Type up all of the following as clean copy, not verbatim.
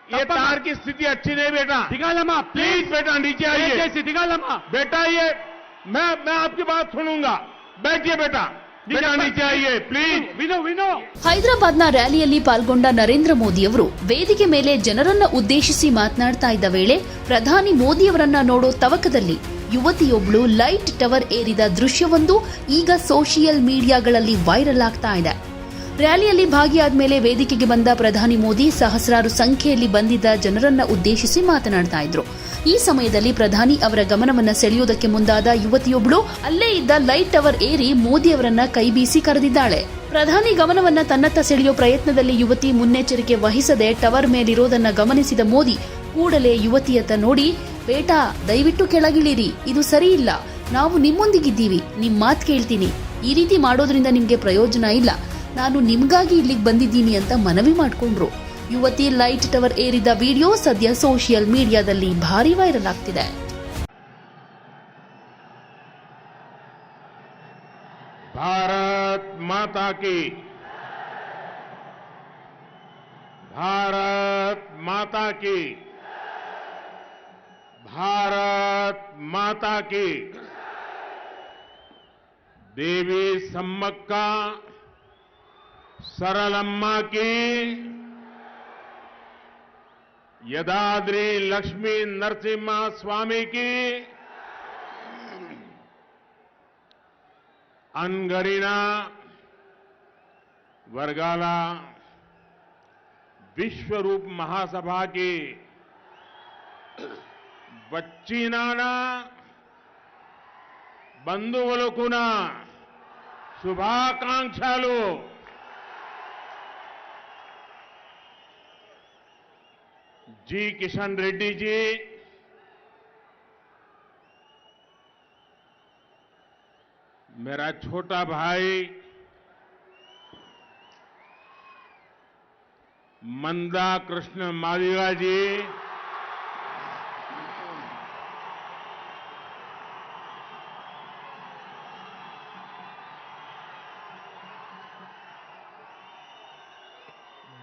ये तार की स्थिति अच्छी नहीं बेटा, दिगालम्मा प्लीज बेटा नीचे आइए దయచేసి दिगालम्मा बेटा। ये मैं आपकी बात सुनूंगा, बैठिए बेटा, बेटा नीचे आइए प्लीज। ವಿನೋ ವಿನೋ ಹೈದರಾಬಾದ್ನ ರ್ಯಾಲಿಯಲ್ಲಿ ಪಾಲ್ಗೊಂಡ ನರೇಂದ್ರ ಮೋದಿಯವರು ವೇದಿಕೆ ಮೇಲೆ ಜನರನ್ನ ಉದ್ದೇಶಿಸಿ ಮಾತನಾಡ್ತಾ ಇದ್ದ ವೇಳೆ ಪ್ರಧಾನಿ ಮೋದಿಯವರನ್ನ ನೋಡೋ ತವಕದಲ್ಲಿ ಯುವತಿಯೊಬ್ಬಳು ಲೈಟ್ ಟವರ್ ಏರಿದ ದೃಶ್ಯವೊಂದು ಈಗ ಸೋಷಿಯಲ್ ಮೀಡಿಯಾಗಳಲ್ಲಿ ವೈರಲ್ ಆಗ್ತಾ ಇದೆ. ರ್ಯಾಲಿಯಲ್ಲಿ ಭಾಗಿಯಾದ ಮೇಲೆ ವೇದಿಕೆಗೆ ಬಂದ ಪ್ರಧಾನಿ ಮೋದಿ ಸಹಸ್ರಾರು ಸಂಖ್ಯೆಯಲ್ಲಿ ಬಂದಿದ್ದ ಜನರನ್ನ ಉದ್ದೇಶಿಸಿ ಮಾತನಾಡ್ತಾ ಇದ್ರು. ಈ ಸಮಯದಲ್ಲಿ ಪ್ರಧಾನಿ ಅವರ ಗಮನವನ್ನ ಸೆಳೆಯುವುದಕ್ಕೆ ಮುಂದಾದ ಯುವತಿಯೊಬ್ಬಳು ಅಲ್ಲೇ ಇದ್ದ ಲೈಟ್ ಟವರ್ ಏರಿ ಮೋದಿಯವರನ್ನ ಕೈಬೀಸಿ ಕರೆದಿದ್ದಾಳೆ. ಪ್ರಧಾನಿ ಗಮನವನ್ನ ತನ್ನತ್ತ ಸೆಳೆಯೋ ಪ್ರಯತ್ನದಲ್ಲಿ ಯುವತಿ ಮುನ್ನೆಚ್ಚರಿಕೆ ವಹಿಸದೆ ಟವರ್ ಮೇಲಿರೋದನ್ನ ಗಮನಿಸಿದ ಮೋದಿ ಕೂಡಲೇ ಯುವತಿಯತ್ತ ನೋಡಿ, ಬೇಟಾ ದಯವಿಟ್ಟು ಕೆಳಗಿಳಿರಿ, ಇದು ಸರಿ ಇಲ್ಲ, ನಾವು ನಿಮ್ಮೊಂದಿಗಿದ್ದೀವಿ, ನಿಮ್ ಮಾತ್ ಕೇಳ್ತೀನಿ, ಈ ರೀತಿ ಮಾಡೋದ್ರಿಂದ ನಿಮ್ಗೆ ಪ್ರಯೋಜನ ಇಲ್ಲ, ನಾನು ನಿಮ್ಗಾಗಿ ಇಲ್ಲಿಗೆ ಬಂದಿದ್ದೀನಿ ಅಂತ ಮನವಿ ಮಾಡಿಕೊಂಡ್ರು. ಯುವತಿ ಲೈಟ್ ಟವರ್ ಏರಿದ ವಿಡಿಯೋ ಸದ್ಯ ಸೋಷಿಯಲ್ ಮೀಡಿಯಾದಲ್ಲಿ ಭಾರಿ ವೈರಲ್ ಆಗ್ತಿದೆ. भारत माता की, भारत माता की, भारत माता की। देवी सम्मक्का सरलम्मा की, यदाद्री लक्ष्मी नरसिम्हा स्वामी की, अनगरिना वर्गाला विश्वरूप महासभा की बच्चीनाना బంధువులకున శుభాకాంక్షలు. जी किशन रेड्डी जी, मेरा छोटा भाई मंदा कृष्ण मादिगा जी,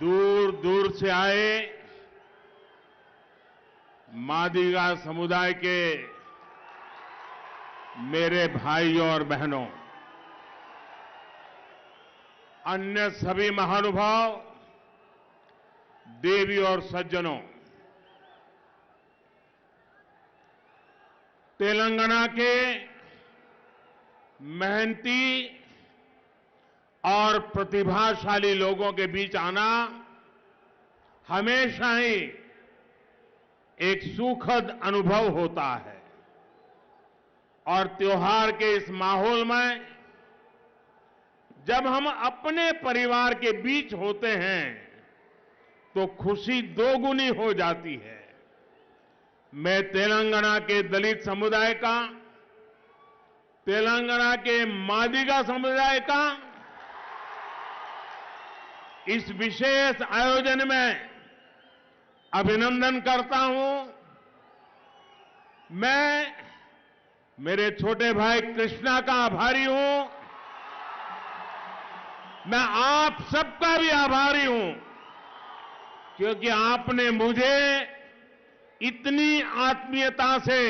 दूर दूर से आए मादिगा समुदाय के मेरे भाइयों और बहनों, अन्य सभी महानुभाव, देवी और सज्जनों, तेलंगाना के मेहनती और प्रतिभाशाली लोगों के बीच आना हमेशा ही एक सुखद अनुभव होता है और त्योहार के इस माहौल में जब हम अपने परिवार के बीच होते हैं तो खुशी दोगुनी हो जाती है। मैं तेलंगाना के दलित समुदाय का, तेलंगाना के मादिगा समुदाय का इस विशेष आयोजन में अभिनंदन करता हूं। मैं मेरे छोटे भाई कृष्णा का आभारी हूं। मैं आप सबका भी आभारी हूं क्योंकि आपने मुझे इतनी आत्मीयता से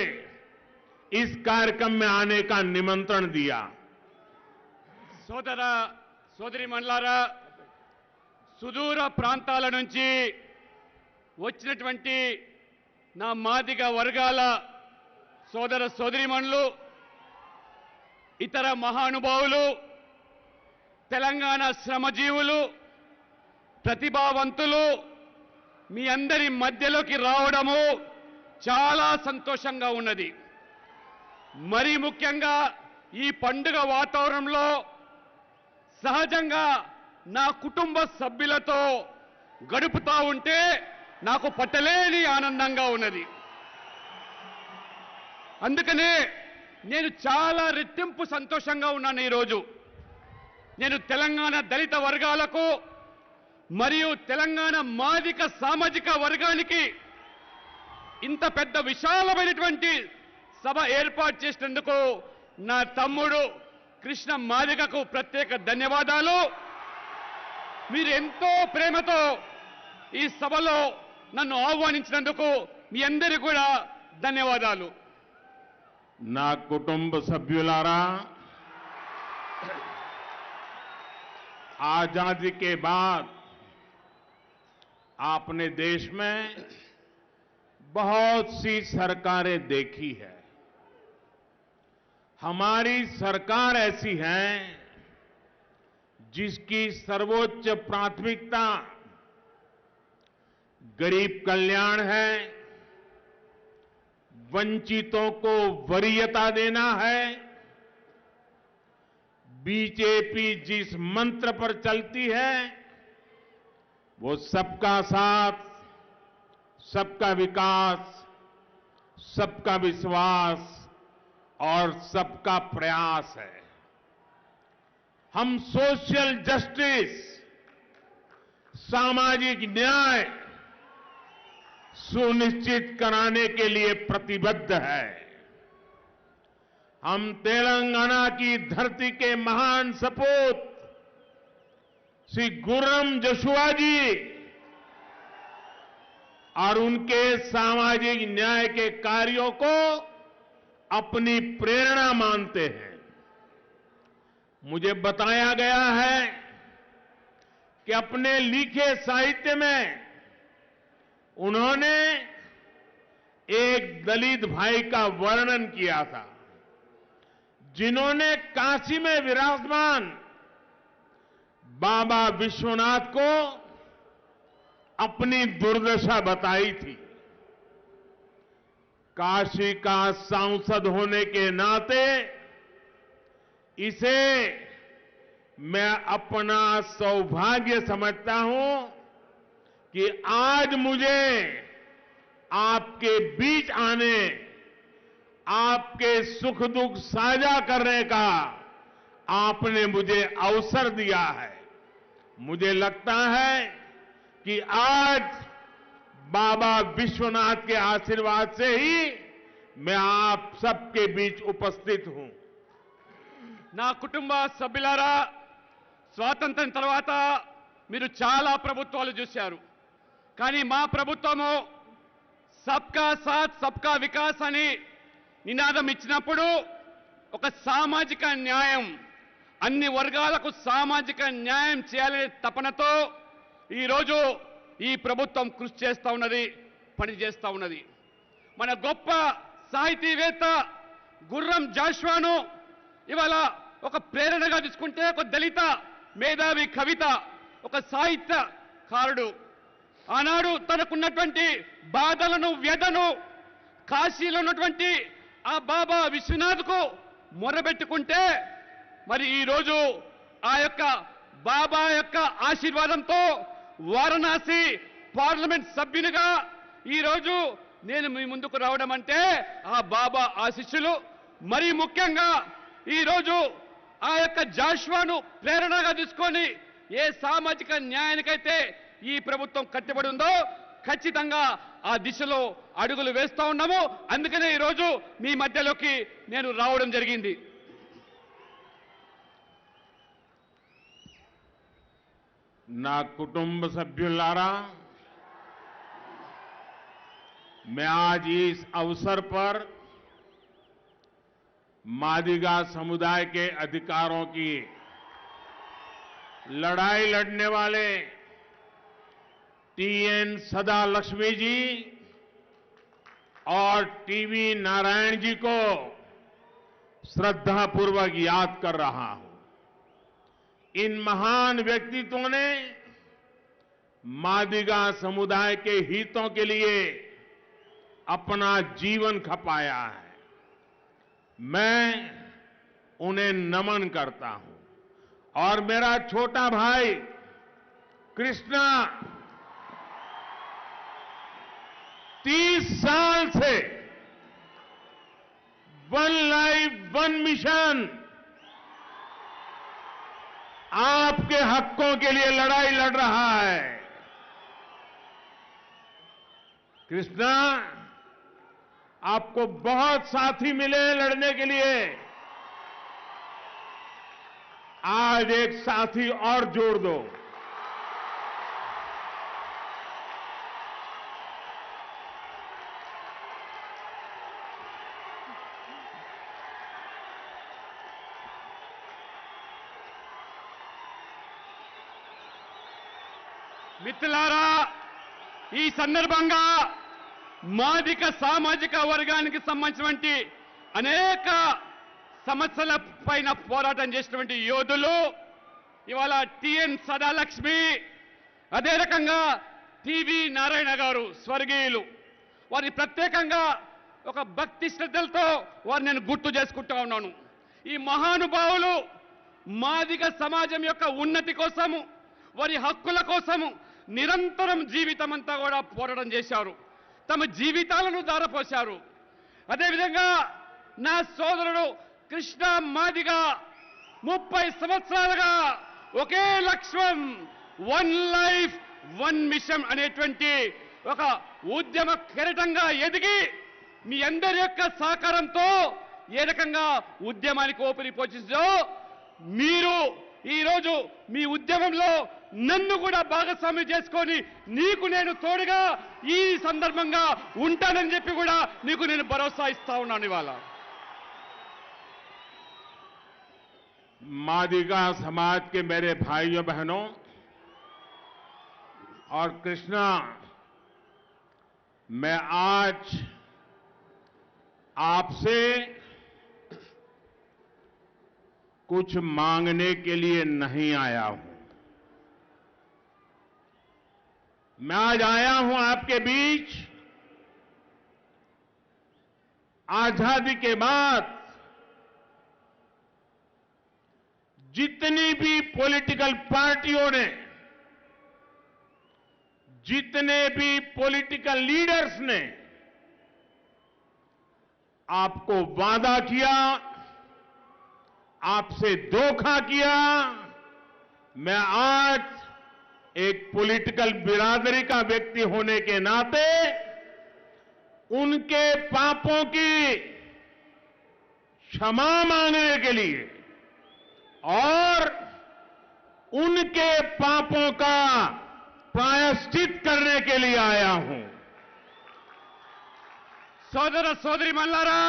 इस कार्यक्रम में आने का निमंत्रण दिया। సోదర సోదరీమణులారా, సుదూర ప్రాంతాల నుంచి వచ్చినటువంటి నా మాదిగ వర్గాల సోదర సోదరీమణులు, ఇతర మహానుభావులు, తెలంగాణ శ్రమజీవులు, ప్రతిభావంతులు మీ అందరి మధ్యలోకి రావడము చాలా సంతోషంగా ఉన్నది. మరీ ముఖ్యంగా ఈ పండుగ వాతావరణంలో సహజంగా నా కుటుంబ సభ్యులతో గడుపుతా ఉంటే నాకు పట్టలేని ఆనందంగా ఉన్నది. అందుకనే నేను చాలా రెట్టింపు సంతోషంగా ఉన్నాను. ఈరోజు నేను తెలంగాణ దళిత వర్గాలకు మరియు తెలంగాణ మాదిక సామాజిక వర్గానికి ఇంత పెద్ద విశాలమైనటువంటి సభ ఏర్పాటు చేసినందుకు నా తమ్ముడు కృష్ణ మాదిగకు ప్రత్యేక ధన్యవాదాలు. మీరు ఎంతో ప్రేమతో ఈ సభలో నన్ను ఆహ్వానించినందుకు మీ అందరికీ కూడా ధన్యవాదాలు. నా కుటుంబ సభ్యులారా, आजादी के बाद आपने देश में बहुत सी सरकारें देखी है. हमारी सरकार ऐसी है जिसकी सर्वोच्च प्राथमिकता गरीब कल्याण है, वंचितों को वरीयता देना है. बीजेपी जिस मंत्र पर चलती है वो सबका साथ, सबका विकास, सबका विश्वास और सबका प्रयास है. हम सोशल जस्टिस, सामाजिक न्याय सुनिश्चित कराने के लिए प्रतिबद्ध है. हम तेलंगाना की धरती के महान सपूत श्री गुर्रम जशुआ जी और उनके सामाजिक न्याय के कार्यों को अपनी प्रेरणा मानते हैं. मुझे बताया गया है कि अपने लिखे साहित्य में उन्होंने एक दलित भाई का वर्णन किया था जिन्होंने काशी में विराजमान बाबा विश्वनाथ को अपनी दुर्दशा बताई थी. काशी का सांसद होने के नाते इसे मैं अपना सौभाग्य समझता हूं कि आज मुझे आपके बीच आने, आपके सुख दुख साझा करने का आपने मुझे अवसर दिया है. मुझे लगता है कि आज बाबा विश्वनाथ के आशीर्वाद से ही मैं आप सबके बीच उपस्थित हूं. నా కుటుంబ సభ్యులారా, స్వాతంత్రం తర్వాత మీరు చాలా ప్రభుత్వాలు చూశారు. కానీ మా ప్రభుత్వము సబ్కా సాత్ సబ్కా వికాస్ అని నినాదం ఇచ్చినప్పుడు ఒక సామాజిక న్యాయం, అన్ని వర్గాలకు సామాజిక న్యాయం చేయాలనే తపనతో ఈరోజు ఈ ప్రభుత్వం కృషి చేస్తూ ఉన్నది, పనిచేస్తూ ఉన్నది. మన గొప్ప సాహితీవేత్త గుర్రం జాషువాను ఇవాళ ఒక ప్రేరణగా తీసుకుంటే, ఒక దళిత మేధావి కవిత, ఒక సాహిత్యకారుడు ఆనాడు తనకున్నటువంటి బాధలను, వ్యధను కాశీలో ఉన్నటువంటి ఆ బాబా విశ్వనాథ్కు మొరబెట్టుకుంటే, మరి ఈరోజు ఆ యొక్క బాబా యొక్క ఆశీర్వాదంతో వారణాసి పార్లమెంట్ సభ్యునిగా ఈరోజు నేను మీ ముందుకు రావడం అంటే ఆ బాబా ఆశీస్సులు. మరి ముఖ్యంగా ఈరోజు ఆ యొక్క జాషువాను ప్రేరణగా తీసుకొని ఏ సామాజిక న్యాయానికైతే ఈ ప్రభుత్వం కట్టుబడి ఉందో ఖచ్చితంగా ఆ దిశలో అడుగులు వేస్తూ ఉన్నాము. అందుకనే ఈరోజు మీ మధ్యలోకి నేను రావడం జరిగింది. నా కుటుంబ సభ్యులారా, मैं आज इस अवसर पर मादिगा समुदाय के अधिकारों की लड़ाई लड़ने वाले टीएन सदा लक्ष्मी जी और टीवी नारायण जी को श्रद्धापूर्वक याद कर रहा हूं. इन महान व्यक्तित्वों ने मादिगा समुदाय के हितों के लिए अपना जीवन खपाया है. मैं उन्हें नमन करता हूं. और मेरा छोटा भाई कृष्णा 30 साल से वन लाइफ वन मिशन आपके हकों के लिए लड़ाई लड़ रहा है. कृष्णा, आपको बहुत साथी मिले हैं लड़ने के लिए. आज एक साथी और जोड़ दो. మిత్రులారా, ఈ సందర్భంగా మాదిక సామాజిక వర్గానికి సంబంధించినటువంటి అనేక సమస్యల పైన పోరాటం చేసినటువంటి యోధులు ఇవాళ టిఎన్ సదాలక్ష్మి, అదే రకంగా టివి నారాయణ గారు స్వర్గీయులు, వారి ప్రత్యేకంగా ఒక భక్తి శ్రద్ధలతో వారిని నేను గుర్తు చేసుకుంటా ఉన్నాను. ఈ మహానుభావులు మాదిగ సమాజం యొక్క ఉన్నతి కోసము, వారి హక్కుల కోసము నిరంతరం జీవితం అంతా కూడా పోరాటం చేశారు. తమ జీవితాలను ధారపోశారు. అదేవిధంగా నా సోదరుడు కృష్ణ మాదిగ 30 సంవత్సరాలుగా ఒకే లక్ష్యం, వన్ లైఫ్ వన్ మిషన్ అనేటువంటి ఒక ఉద్యమ కెరటంగా ఎదిగి మీ అందరి యొక్క సహకారంతో ఏ రకంగా ఉద్యమానికి ఊపిరి పోషించో మీరు ఈరోజు మీ ఉద్యమంలో నన్ను కూడా భాగస్వామ్యం చేసుకొని నీకు నేను తోడుగా ఈ సందర్భంగా ఉంటానని చెప్పి కూడా నీకు నేను భరోసా ఇస్తా ఉన్నాను. ఇవాళ मादिगा समाज के मेरे भाइयों बहनों और कृष्णा, मैं आज आपसे कुछ मांगने के लिए नहीं आया हूं. मैं आज आया हूं आपके बीच आजादी के बाद जितनी भी पॉलिटिकल पार्टियों ने, जितने भी पॉलिटिकल लीडर्स ने आपको वादा किया, आपसे धोखा किया, मैं आज एक पॉलिटिकल बिरादरी का व्यक्ति होने के नाते उनके पापों की क्षमा मांगने के लिए और उनके पापों का प्रायश्चित करने के लिए आया हूं. సోదర సోదరి మల్లారా,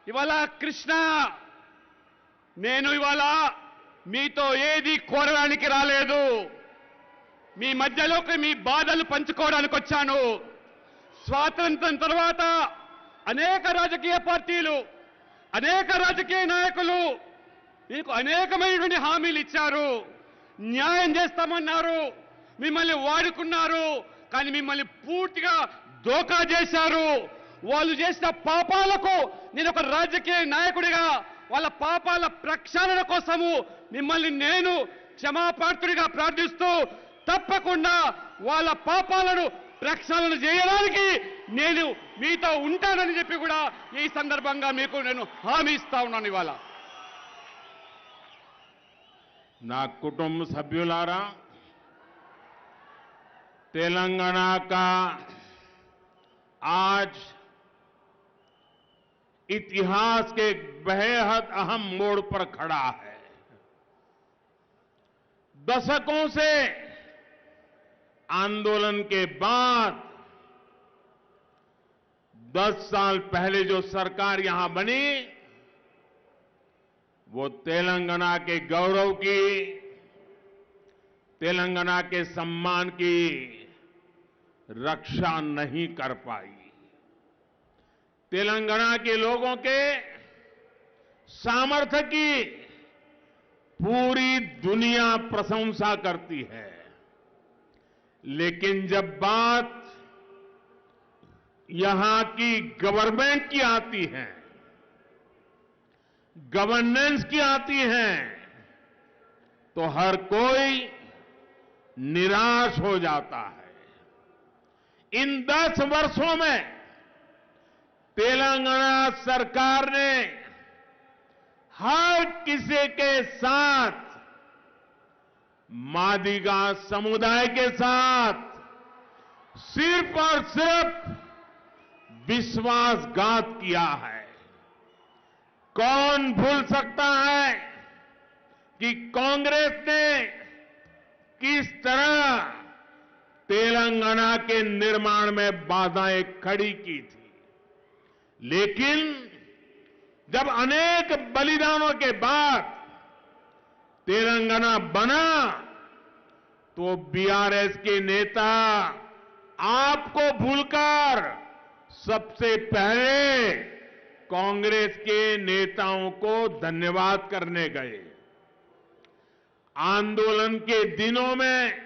ఇవాళ కృష్ణ, నేను ఇవాళ మీతో ఏది కోరడానికి రాలేదు. మీ మధ్యలోకి మీ బాధలు పంచుకోవడానికి వచ్చాను. స్వాతంత్రం తర్వాత అనేక రాజకీయ పార్టీలు, అనేక రాజకీయ నాయకులు మీకు అనేకమైనటువంటి హామీలు ఇచ్చారు, న్యాయం చేస్తామన్నారు, మిమ్మల్ని వాడుకున్నారు. కానీ మిమ్మల్ని పూర్తిగా దోకా చేశారు. వాళ్ళు చేసిన పాపాలకు నేను ఒక రాజకీయ నాయకుడిగా వాళ్ళ పాపాల ప్రక్షాళన కోసము మిమ్మల్ని నేను క్షమాపాత్రుడిగా ప్రార్థిస్తూ తప్పకుండా వాళ్ళ పాపాలను ప్రక్షాళన చేయడానికి నేను మీతో ఉంటానని చెప్పి కూడా ఈ సందర్భంగా మీకు నేను హామీ ఇస్తా ఉన్నాను. ఇవాళ నా కుటుంబ సభ్యులారా, तेलंगाना का आज इतिहास के बेहद अहम मोड़ पर खड़ा है. दशकों से आंदोलन के बाद 10 साल पहले जो सरकार यहां बनी, वो तेलंगाना के गौरव की, तेलंगाना के सम्मान की रक्षा नहीं कर पाई. तेलंगाना के लोगों के सामर्थ्य की पूरी दुनिया प्रशंसा करती है. लेकिन जब बात यहां की गवर्नमेंट की आती है, गवर्नेंस की आती है, तो हर कोई निराश हो जाता है. इन 10 वर्षों में तेलंगाना सरकार ने हर किसी के साथ, मादिगा समुदाय के साथ सिर्फ और सिर्फ विश्वासघात किया है. कौन भूल सकता है कि कांग्रेस ने किस तरह तेलंगाना के निर्माण में बाधाएं खड़ी की थी. लेकिन जब अनेक बलिदानों के बाद तेलंगाना बना, तो बीआरएस के नेता आपको भूलकर सबसे पहले कांग्रेस के नेताओं को धन्यवाद करने गए। आंदोलन के दिनों में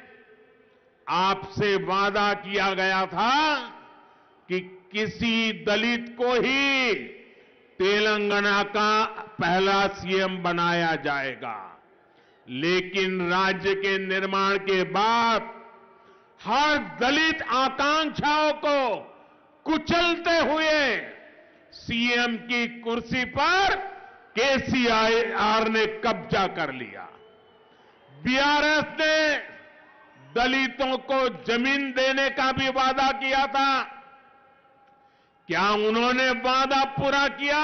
आपसे वादा किया गया था कि किसी दलित को ही तेलंगाना का पहला सीएम बनाया जाएगा, लेकिन राज्य के निर्माण के बाद हर दलित आकांक्षाओं को कुचलते हुए सीएम की कुर्सी पर केसीआर ने कब्जा कर लिया। बीआरएस ने दलितों को जमीन देने का भी वादा किया था। क्या उन्होंने वादा पूरा किया?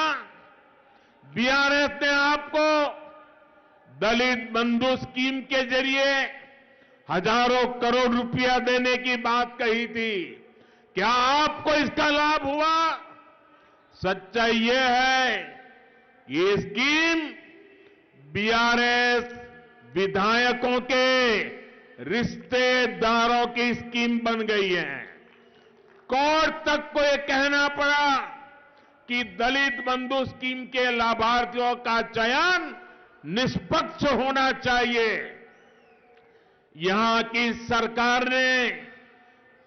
बीआरएस ने आपको दलित बंधु स्कीम के जरिए हजारों करोड़ रुपया देने की बात कही थी। क्या आपको इसका लाभ हुआ? सच्चाई यह है, ये स्कीम बीआरएस विधायकों के रिश्तेदारों की स्कीम बन गई है। कोर्ट तक को यह कहना पड़ा कि दलित बंधु स्कीम के लाभार्थियों का चयन निष्पक्ष होना चाहिए। यहां की सरकार ने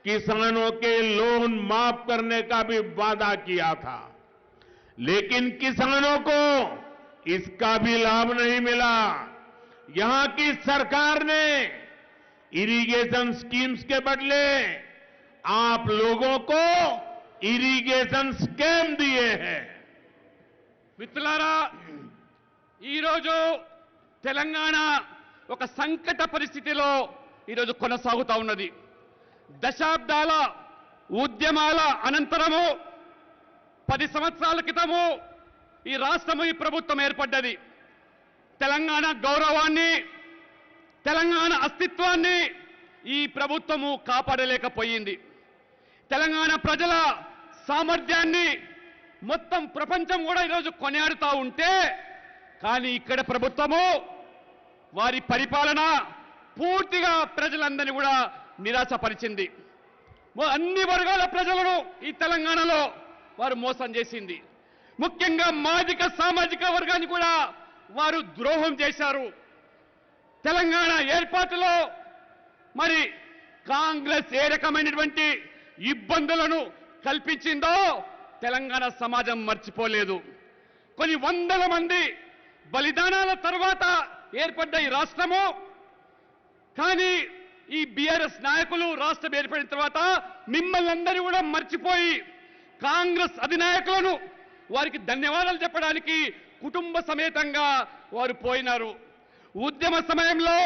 किसानों के लोन माफ करने का भी वादा किया था, लेकिन किसानों को इसका भी लाभ नहीं मिला। यहां की सरकार ने इरिगेशन स्कीम्स के बदले आप लोगों को ఇరిగేషన్ స్కీమ్ దియే హై। మిత్రులారా, ఈరోజు తెలంగాణ ఒక సంకట పరిస్థితిలో ఈరోజు కొనసాగుతా ఉన్నది. దశాబ్దాల ఉద్యమాల అనంతరము 10 సంవత్సరాల క్రితము ఈ రాష్ట్రము ఈ ప్రభుత్వం ఏర్పడ్డది. తెలంగాణ గౌరవాన్ని, తెలంగాణ అస్తిత్వాన్ని ఈ ప్రభుత్వము కాపాడలేకపోయింది. తెలంగాణ ప్రజల సామర్థ్యాన్ని మొత్తం ప్రపంచం కూడా ఈరోజు కొనియాడుతూ ఉంటే, కానీ ఇక్కడ ప్రభుత్వము వారి పరిపాలన పూర్తిగా ప్రజలందరినీ కూడా నిరాశపరిచింది. అన్ని వర్గాల ప్రజలను ఈ తెలంగాణలో వారు మోసం చేసింది. ముఖ్యంగా మాదిక సామాజిక వర్గాన్ని కూడా వారు ద్రోహం చేశారు. తెలంగాణ ఏర్పాటులో మరి కాంగ్రెస్ ఏ రకమైనటువంటి ఇబ్బందులను కల్పించిందో తెలంగాణ సమాజం మర్చిపోలేదు. కొన్ని వందల మంది బలిదానాల తర్వాత ఏర్పడ్డ ఈ రాష్ట్రము, కానీ ఈ బీఆర్ఎస్ నాయకులు రాష్ట్రం ఏర్పడిన తర్వాత మిమ్మల్ని అందరూ కూడా మర్చిపోయి కాంగ్రెస్ అధినాయకులను వారికి ధన్యవాదాలు చెప్పడానికి కుటుంబ సమేతంగా వారు పోయినారు. ఉద్యమ సమయంలో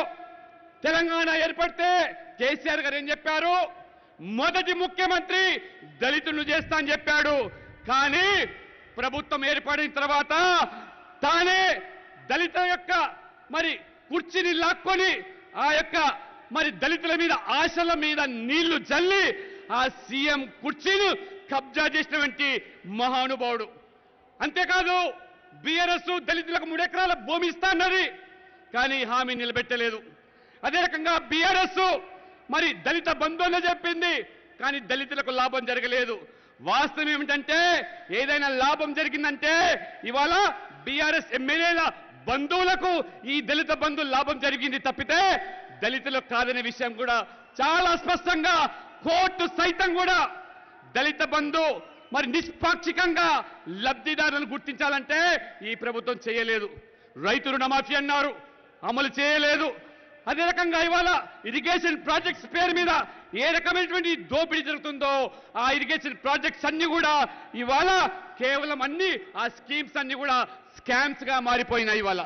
తెలంగాణ ఏర్పడితే కేసీఆర్ గారు ఏం చెప్పారు? మొదటి ముఖ్యమంత్రి దళితులను చేస్తా అని చెప్పాడు. కానీ ప్రభుత్వం ఏర్పడిన తర్వాత తానే దళిత యొక్క మరి కుర్చీని లాక్కొని ఆ యొక్క మరి దళితుల మీద ఆశల మీద నీళ్లు జల్లి ఆ సీఎం కుర్చీని కబ్జా చేసినటువంటి మహానుభావుడు. అంతేకాదు, బీఆర్ఎస్ దళితులకు 3 ఎకరాల భూమి ఇస్తా అన్నది, కానీ హామీ నిలబెట్టలేదు. అదే రకంగా బీఆర్ఎస్ మరి దళిత బంధువులు చెప్పింది, కానీ దళితులకు లాభం జరగలేదు. వాస్తవం ఏమిటంటే, ఏదైనా లాభం జరిగిందంటే ఇవాళ బీఆర్ఎస్ ఎమ్మెల్యేల బంధువులకు ఈ దళిత బంధువుల లాభం జరిగింది తప్పితే దళితులకు కాదనే విషయం కూడా చాలా స్పష్టంగా కోర్టు సైతం కూడా దళిత బంధు మరి నిష్పాక్షికంగా లబ్ధిదారులను గుర్తించాలంటే ఈ ప్రభుత్వం చేయలేదు. రైతు రుణమాఫీ అన్నారు, అమలు చేయలేదు. అదే రకంగా ఇవాళ ఇరిగేషన్ ప్రాజెక్ట్స్ పేరు మీద ఏ రకమైనటువంటి దోపిడీ జరుగుతుందో ఆ ఇరిగేషన్ ప్రాజెక్ట్స్ అన్ని కూడా ఇవాళ కేవలం అన్ని ఆ స్కీమ్స్ అన్ని కూడా స్కామ్స్ గా మారిపోయినాయి. ఇవాళ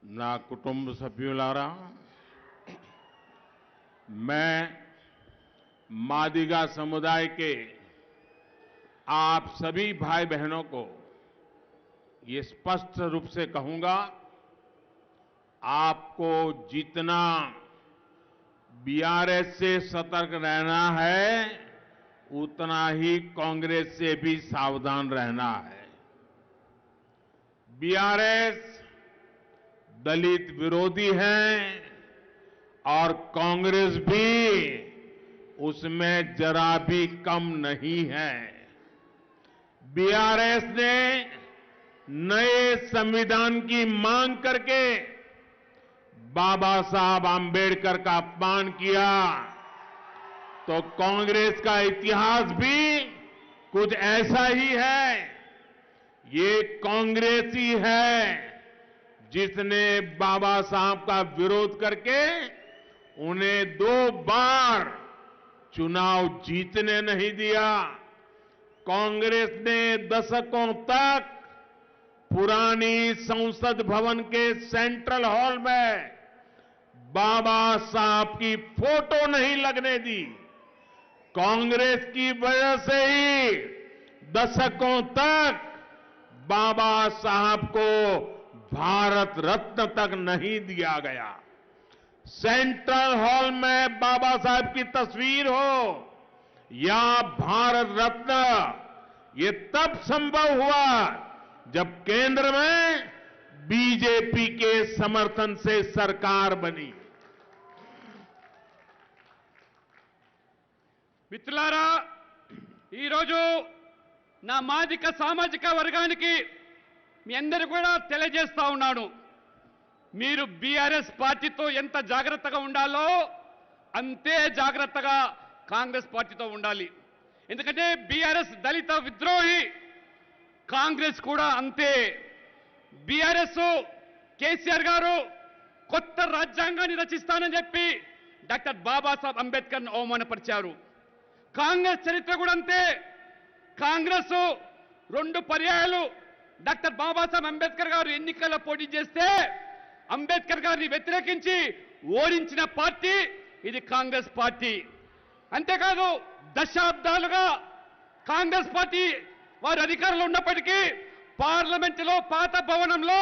నా కుటుంబ సభ్యులారా, मैं मादिगा समुदाय के आप सभी भाई बहनों को ये स्पष्ट रूप से कहूंगा, आपको जितना बीआरएस से सतर्क रहना है उतना ही कांग्रेस से भी सावधान रहना है। बीआरएस दलित विरोधी है, और कांग्रेस भी उसमें जरा भी कम नहीं है। बीआरएस ने नए संविधान की मांग करके बाबा साहब आंबेडकर का अपमान किया, तो कांग्रेस का इतिहास भी कुछ ऐसा ही है। ये कांग्रेस ही है जिसने बाबा साहब का विरोध करके उन्हें 2 बार चुनाव जीतने नहीं दिया। कांग्रेस ने दशकों तक पुरानी संसद भवन के सेंट्रल हॉल में बाबा साहब की फोटो नहीं लगने दी। कांग्रेस की वजह से ही दशकों तक बाबा साहब को भारत रत्न तक नहीं दिया गया। सेंट्रल हॉल में बाबा साहब की तस्वीर हो या भारत रत्न, ये तब संभव हुआ जब केंद्र में बीजेपी के समर्थन से सरकार बनी। మిత్రులారా, ఈరోజు నా మాదిక సామాజిక వర్గానికి మీ అందరూ కూడా తెలియజేస్తా ఉన్నాను, మీరు బీఆర్ఎస్ పార్టీతో ఎంత జాగ్రత్తగా ఉండాలో అంతే జాగ్రత్తగా కాంగ్రెస్ పార్టీతో ఉండాలి. ఎందుకంటే బీఆర్ఎస్ దళిత విద్రోహి, కాంగ్రెస్ కూడా అంతే. బీఆర్ఎస్ కేసీఆర్ గారు కొత్త రాజ్యాంగాన్ని రచిస్తానని చెప్పి డాక్టర్ బాబాసాహెబ్ అంబేద్కర్ను అవమానపరిచారు. కాంగ్రెస్ చరిత్ర కూడా అంతే. కాంగ్రెస్ 2 పర్యాయాలు డాక్టర్ బాబాసాహెబ్ అంబేద్కర్ గారు ఎన్నికల్లో పోటీ చేస్తే అంబేద్కర్ గారిని వ్యతిరేకించి ఓడించిన పార్టీ ఇది కాంగ్రెస్ పార్టీ. అంతేకాదు దశాబ్దాలుగా కాంగ్రెస్ పార్టీ వారు అధికారంలో ఉన్నప్పటికీ పార్లమెంటులో పాత భవనంలో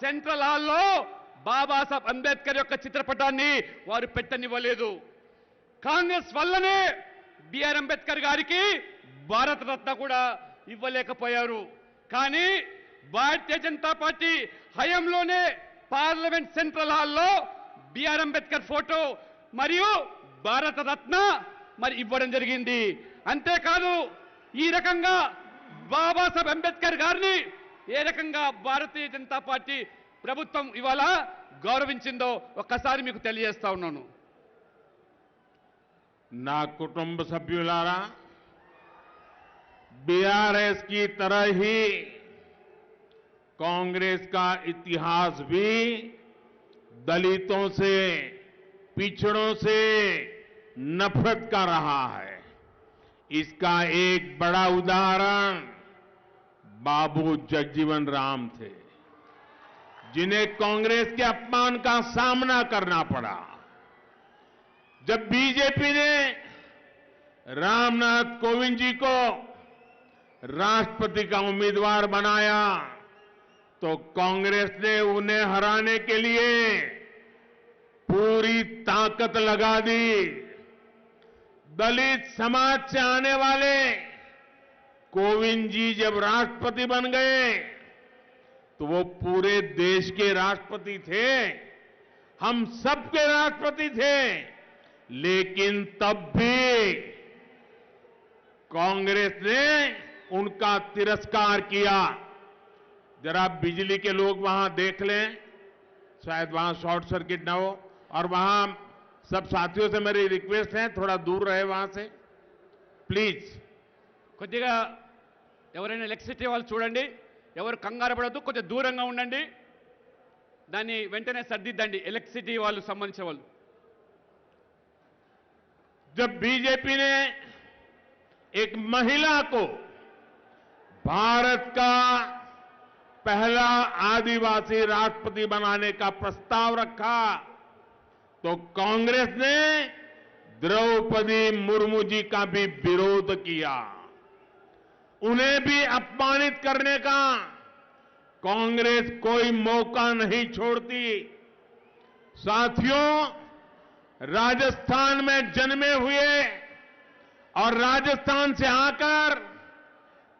సెంట్రల్ హాల్లో బాబాసాహెబ్ అంబేద్కర్ యొక్క చిత్రపటాన్ని వారు పెట్టనివ్వలేదు. కాంగ్రెస్ వల్లనే బిఆర్ అంబేద్కర్ గారికి భారత రత్న కూడా ఇవ్వలేకపోయారు. కానీ భారతీయ జనతా పార్టీ హయాంలోనే పార్లమెంట్ సెంట్రల్ హాల్లో బిఆర్ అంబేద్కర్ ఫోటో మరియు భారత రత్న మరి ఇవ్వడం జరిగింది. అంతేకాదు ఈ రకంగా బాబాసాహెబ్ అంబేద్కర్ గారిని ఏ రకంగా భారతీయ జనతా పార్టీ ప్రభుత్వం ఇవాళ గౌరవించిందో ఒక్కసారి మీకు తెలియజేస్తా ఉన్నాను. ना कुटुंब सभ्युलारा, बीआरएस की तरह ही कांग्रेस का इतिहास भी दलितों से, पिछड़ों से नफरत का रहा है. इसका एक बड़ा उदाहरण बाबू जगजीवन राम थे, जिन्हें कांग्रेस के अपमान का सामना करना पड़ा. जब बीजेपी ने रामनाथ कोविंद जी को राष्ट्रपति का उम्मीदवार बनाया तो कांग्रेस ने उन्हें हराने के लिए पूरी ताकत लगा दी. दलित समाज से आने वाले कोविंद जी जब राष्ट्रपति बन गए तो वो पूरे देश के राष्ट्रपति थे, हम सबके राष्ट्रपति थे. लेकिन तब भी कांग्रेस ने उनका तिरस्कार किया. जरा बिजली के लोग वहां देख लें, शायद वहां शॉर्ट सर्किट ना हो. और वहां सब साथियों से मेरी रिक्वेस्ट है, थोड़ा दूर रहे वहां से प्लीज. కొద్దిగా ఎవరైనా ఎలక్ట్రిసిటీ వాళ్ళు చూడండి, ఎవరు కంగారు పడద్దు, కొద్దిగా దూరంగా ఉండండి, దాన్ని వెంటనే సర్దిద్దండి ఎలక్ట్రిసిటీ వాళ్ళు సంబంధించిన వాళ్ళు. जब बीजेपी ने एक महिला को भारत का पहला आदिवासी राष्ट्रपति बनाने का प्रस्ताव रखा तो कांग्रेस ने द्रौपदी मुर्मू जी का भी विरोध किया. उन्हें भी अपमानित करने का कांग्रेस कोई मौका नहीं छोड़ती. साथियों, राजस्थान में जन्मे हुए और राजस्थान से आकर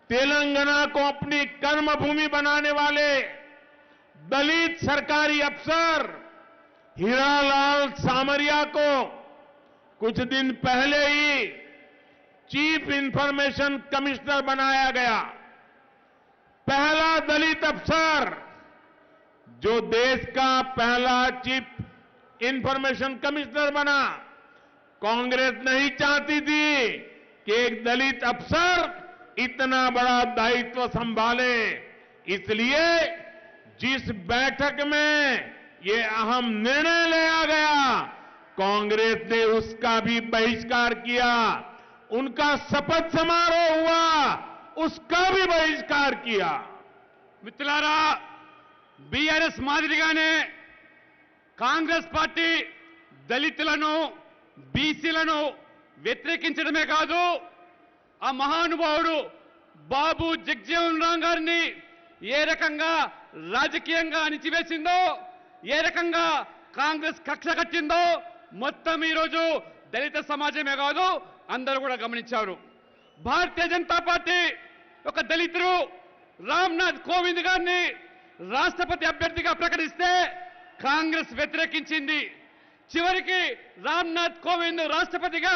तेलंगाना को अपनी कर्मभूमि बनाने वाले दलित सरकारी अफसर हीरालाल सामरिया को कुछ दिन पहले ही चीफ इंफॉर्मेशन कमिश्नर बनाया गया। पहला दलित अफसर जो देश का पहला चीफ इंफॉर्मेशन कमिश्नर बना। कांग्रेस नहीं चाहती थी कि एक दलित अफसर इतना बड़ा दायित्व संभाले, इसलिए जिस बैठक में ये अहम निर्णय लिया गया, कांग्रेस ने उसका भी बहिष्कार किया। उनका शपथ समारोह हुआ, उसका भी बहिष्कार किया। మిత్రులారా, బీఆర్ఎస్ మాదిరిగానే కాంగ్రెస్ పార్టీ దళితులను బీసీలను వ్యతిరేకించడమే కాదు, ఆ మహానుభావుడు బాబు జగజీవన్ రామ్ గారిని ఏ రకంగా రాజకీయంగా అణిచివేసిందో, ఏ రకంగా కాంగ్రెస్ కక్ష కట్టిందో మొత్తం ఈరోజు దళిత సమాజమే కాదు అందరూ కూడా గమనించారు. భారతీయ జనతా పార్టీ ఒక దళితుడు రామ్నాథ్ కోవింద్ గారిని రాష్ట్రపతి అభ్యర్థిగా ప్రకటిస్తే కాంగ్రెస్ వ్యతిరేకించింది. చివరికి రామ్నాథ్ కోవింద్ రాష్ట్రపతిగా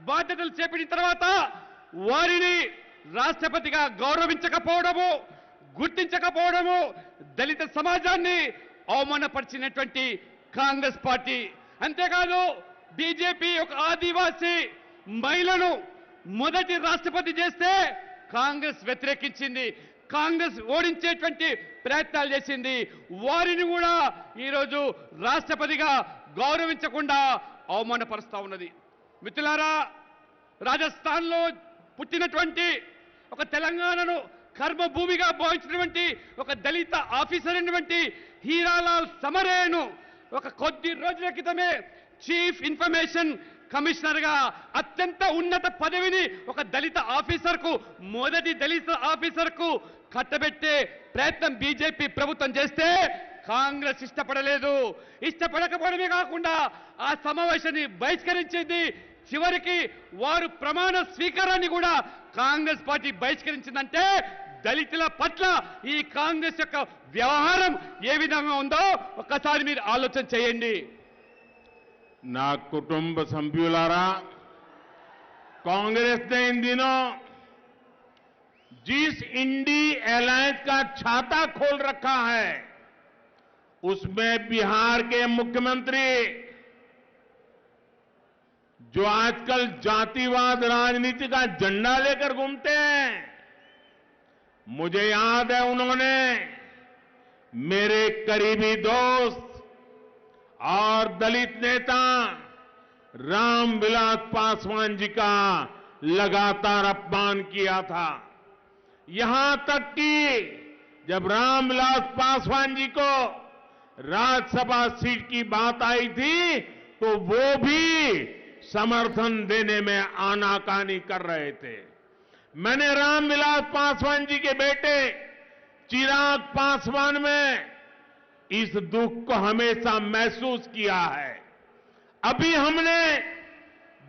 బాధ్యతలు చేపట్టిన తర్వాత వారిని రాష్ట్రపతిగా గౌరవించకపోవడము, గుర్తించకపోవడము దళిత సమాజాన్ని అవమానపరిచినటువంటి కాంగ్రెస్ పార్టీ. అంతేకాదు బీజేపీ ఒక ఆదివాసీ మహిళను మొదటి రాష్ట్రపతి చేస్తే కాంగ్రెస్ వ్యతిరేకించింది. కాంగ్రెస్ ఓడించేటువంటి ప్రయత్నాలు చేసింది. వారిని కూడా ఈరోజు రాష్ట్రపతిగా గౌరవించకుండా అవమానపరుస్తా ఉన్నది. మిత్రులారా, రాజస్థాన్లో పుట్టినటువంటి ఒక తెలంగాణను కర్మభూమిగా భావించినటువంటి ఒక దళిత ఆఫీసర్ అయినటువంటి హీరాలాల్ సమరేను ఒక కొద్ది రోజుల క్రితమే చీఫ్ ఇన్ఫర్మేషన్ కమిషనర్ గా అత్యంత ఉన్నత పదవిని ఒక దళిత ఆఫీసర్ కు, మొదటి దళిత ఆఫీసర్ కు కట్టబెట్టే ప్రయత్నం బీజేపీ ప్రభుత్వం చేస్తే కాంగ్రెస్ ఇష్టపడలేదు. ఇష్టపడకపోవడమే కాకుండా ఆ సమావేశాన్ని బహిష్కరించింది. చివరికి వారు ప్రమాణ స్వీకారాన్ని కూడా కాంగ్రెస్ పార్టీ బహిష్కరించిందంటే దళితుల పట్ల ఈ కాంగ్రెస్ యొక్క వ్యవహారం ఏ విధంగా ఉందో ఒక్కసారి మీరు ఆలోచన చేయండి. ना कुटुंब सभ्युलारा, कांग्रेस ने इन दिनों जिस इंडी अलायंस का छाता खोल रखा है, उसमें बिहार के मुख्यमंत्री जो आजकल जातिवाद राजनीति का झंडा लेकर घूमते हैं, मुझे याद है उन्होंने मेरे करीबी दोस्त और दलित नेता रामविलास पासवान जी का लगातार अपमान किया था। यहां तक कि जब रामविलास पासवान जी को राज्यसभा सीट की बात आई थी तो वो भी समर्थन देने में आनाकानी कर रहे थे। मैंने रामविलास पासवान जी के बेटे चिराग पासवान में इस दुख को हमेशा महसूस किया है। अभी हमने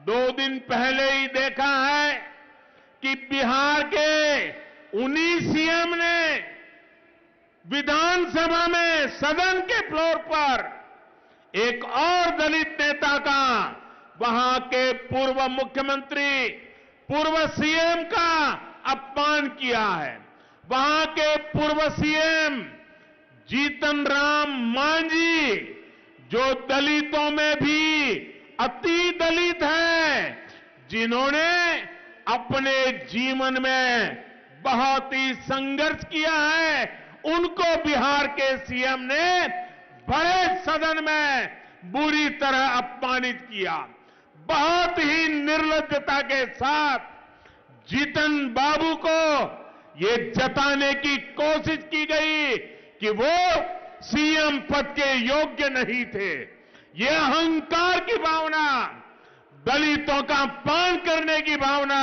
2 दिन पहले ही देखा है कि बिहार के 19 सीएम ने विधानसभा में सदन के फ्लोर पर एक और दलित नेता का, वहां के पूर्व मुख्यमंत्री, पूर्व सीएम का अपमान किया है। वहां के पूर्व सीएम जीतन राम मांझी, जो दलितों में भी अति दलित है, जिन्होंने अपने जीवन में बहुत ही संघर्ष किया है, उनको बिहार के सीएम ने बड़े सदन में बुरी तरह अपमानित किया। बहुत ही निर्लज्जता के साथ जीतन बाबू को ये जताने की कोशिश की गई कि वो सीएम पद के योग्य नहीं थे। ये अहंकार की भावना, दलितों का अपमान करने की भावना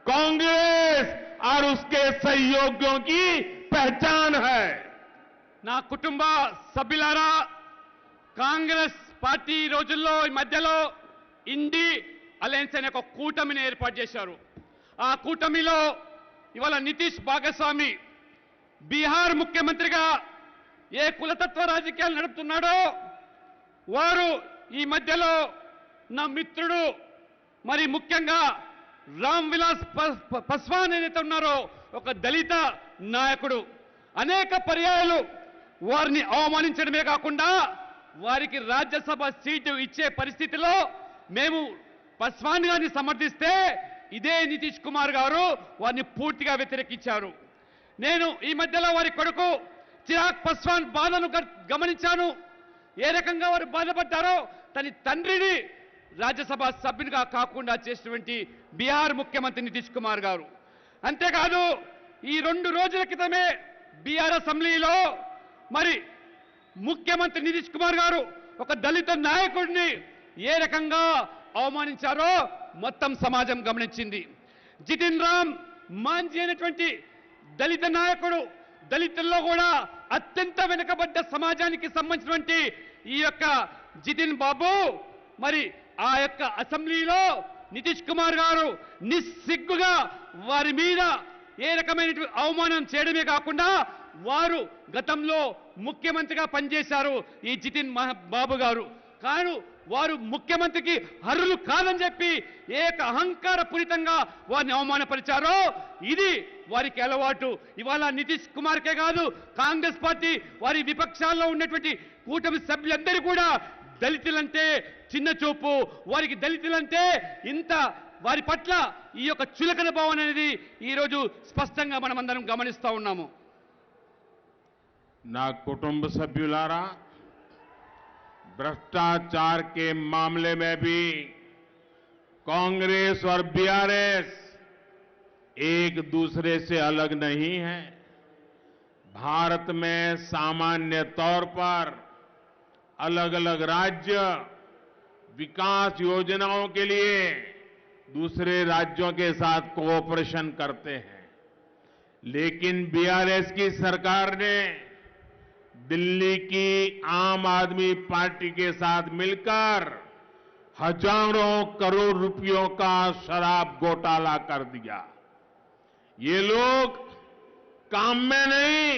कांग्रेस और उसके सहयोगियों की पहचान है। నా కుటుంబ సభ్యులారా, కాంగ్రెస్ పార్టీ ఈ రోజుల్లో ఈ మధ్యలో ఇండి అలయన్స్ అనే ఒక కూటమిని ఏర్పాటు చేశారు. ఆ కూటమిలో ఇవాళ నితీష్ భాగస్వామి బీహార్ ముఖ్యమంత్రిగా ఏ కులతత్వ రాజకీయాలు నడుపుతున్నాడో వారు ఈ మధ్యలో నా మిత్రుడు మరి ముఖ్యంగా రామ్ విలాస్ పాస్వాన్ ఏదైతే ఉన్నారో ఒక దళిత నాయకుడు అనేక పర్యాయాలు వారిని అవమానించడమే కాకుండా వారికి రాజ్యసభ సీటు ఇచ్చే పరిస్థితిలో మేము పాస్వాన్ గారిని సమర్థిస్తే ఇదే నితీష్ కుమార్ గారు వారిని పూర్తిగా వ్యతిరేకించారు. నేను ఈ మధ్యలో వారి కొడుకు చిరాగ్ పాస్వాన్ బాధను గమనించాను. ఏ రకంగా వారు బాధపడ్డారో తన తండ్రిని రాజ్యసభ సభ్యునిగా కాకుండా చేసినటువంటి బీహార్ ముఖ్యమంత్రి నితీష్ కుమార్ గారు. అంతేకాదు ఈ 2 రోజుల క్రితమే బీహార్ అసెంబ్లీలో మరి ముఖ్యమంత్రి నితీష్ కుమార్ గారు ఒక దళిత నాయకుడిని ఏ రకంగా అవమానించారో మొత్తం సమాజం గమనించింది. జితిన్ రామ్ మాంఝీ అనేటువంటి దళిత నాయకుడు, దళితుల్లో కూడా అత్యంత వెనుకబడ్డ సమాజానికి సంబంధించినటువంటి ఈ యొక్క జితిన్ బాబు మరి ఆ యొక్క అసెంబ్లీలో నితీష్ కుమార్ గారు నిస్సిగ్గుగా వారి మీద ఏ రకమైనటువంటి అవమానం చేయడమే కాకుండా వారు గతంలో ముఖ్యమంత్రిగా పనిచేశారు ఈ జితిన్ బాబు గారు. కాను వారు ముఖ్యమంత్రికి అర్హులు కాదని చెప్పి ఏక అహంకారపూరితంగా వారిని అవమానపరిచారో ఇది వారికి అలవాటు. ఇవాళ నితీష్ కుమార్కే కాదు, కాంగ్రెస్ పార్టీ వారి విపక్షాల్లో ఉన్నటువంటి కూటమి సభ్యులందరూ కూడా దళితులంటే చిన్న చూపు, వారికి దళితులంటే ఇంత వారి పట్ల ఈ యొక్క చులకన భావన అనేది ఈరోజు స్పష్టంగా మనమందరం గమనిస్తూ ఉన్నాము. నా కుటుంబ సభ్యులారా, भ्रष्टाचार के मामले में भी कांग्रेस और बीआरएस एक दूसरे से अलग नहीं है. भारत में सामान्य तौर पर अलग अलग राज्य विकास योजनाओं के लिए दूसरे राज्यों के साथ कोऑपरेशन करते हैं, लेकिन बीआरएस की सरकार ने दिल्ली की आम आदमी पार्टी के साथ मिलकर हजारों करोड़ रुपयों का शराब घोटाला कर दिया. ये लोग काम में नहीं,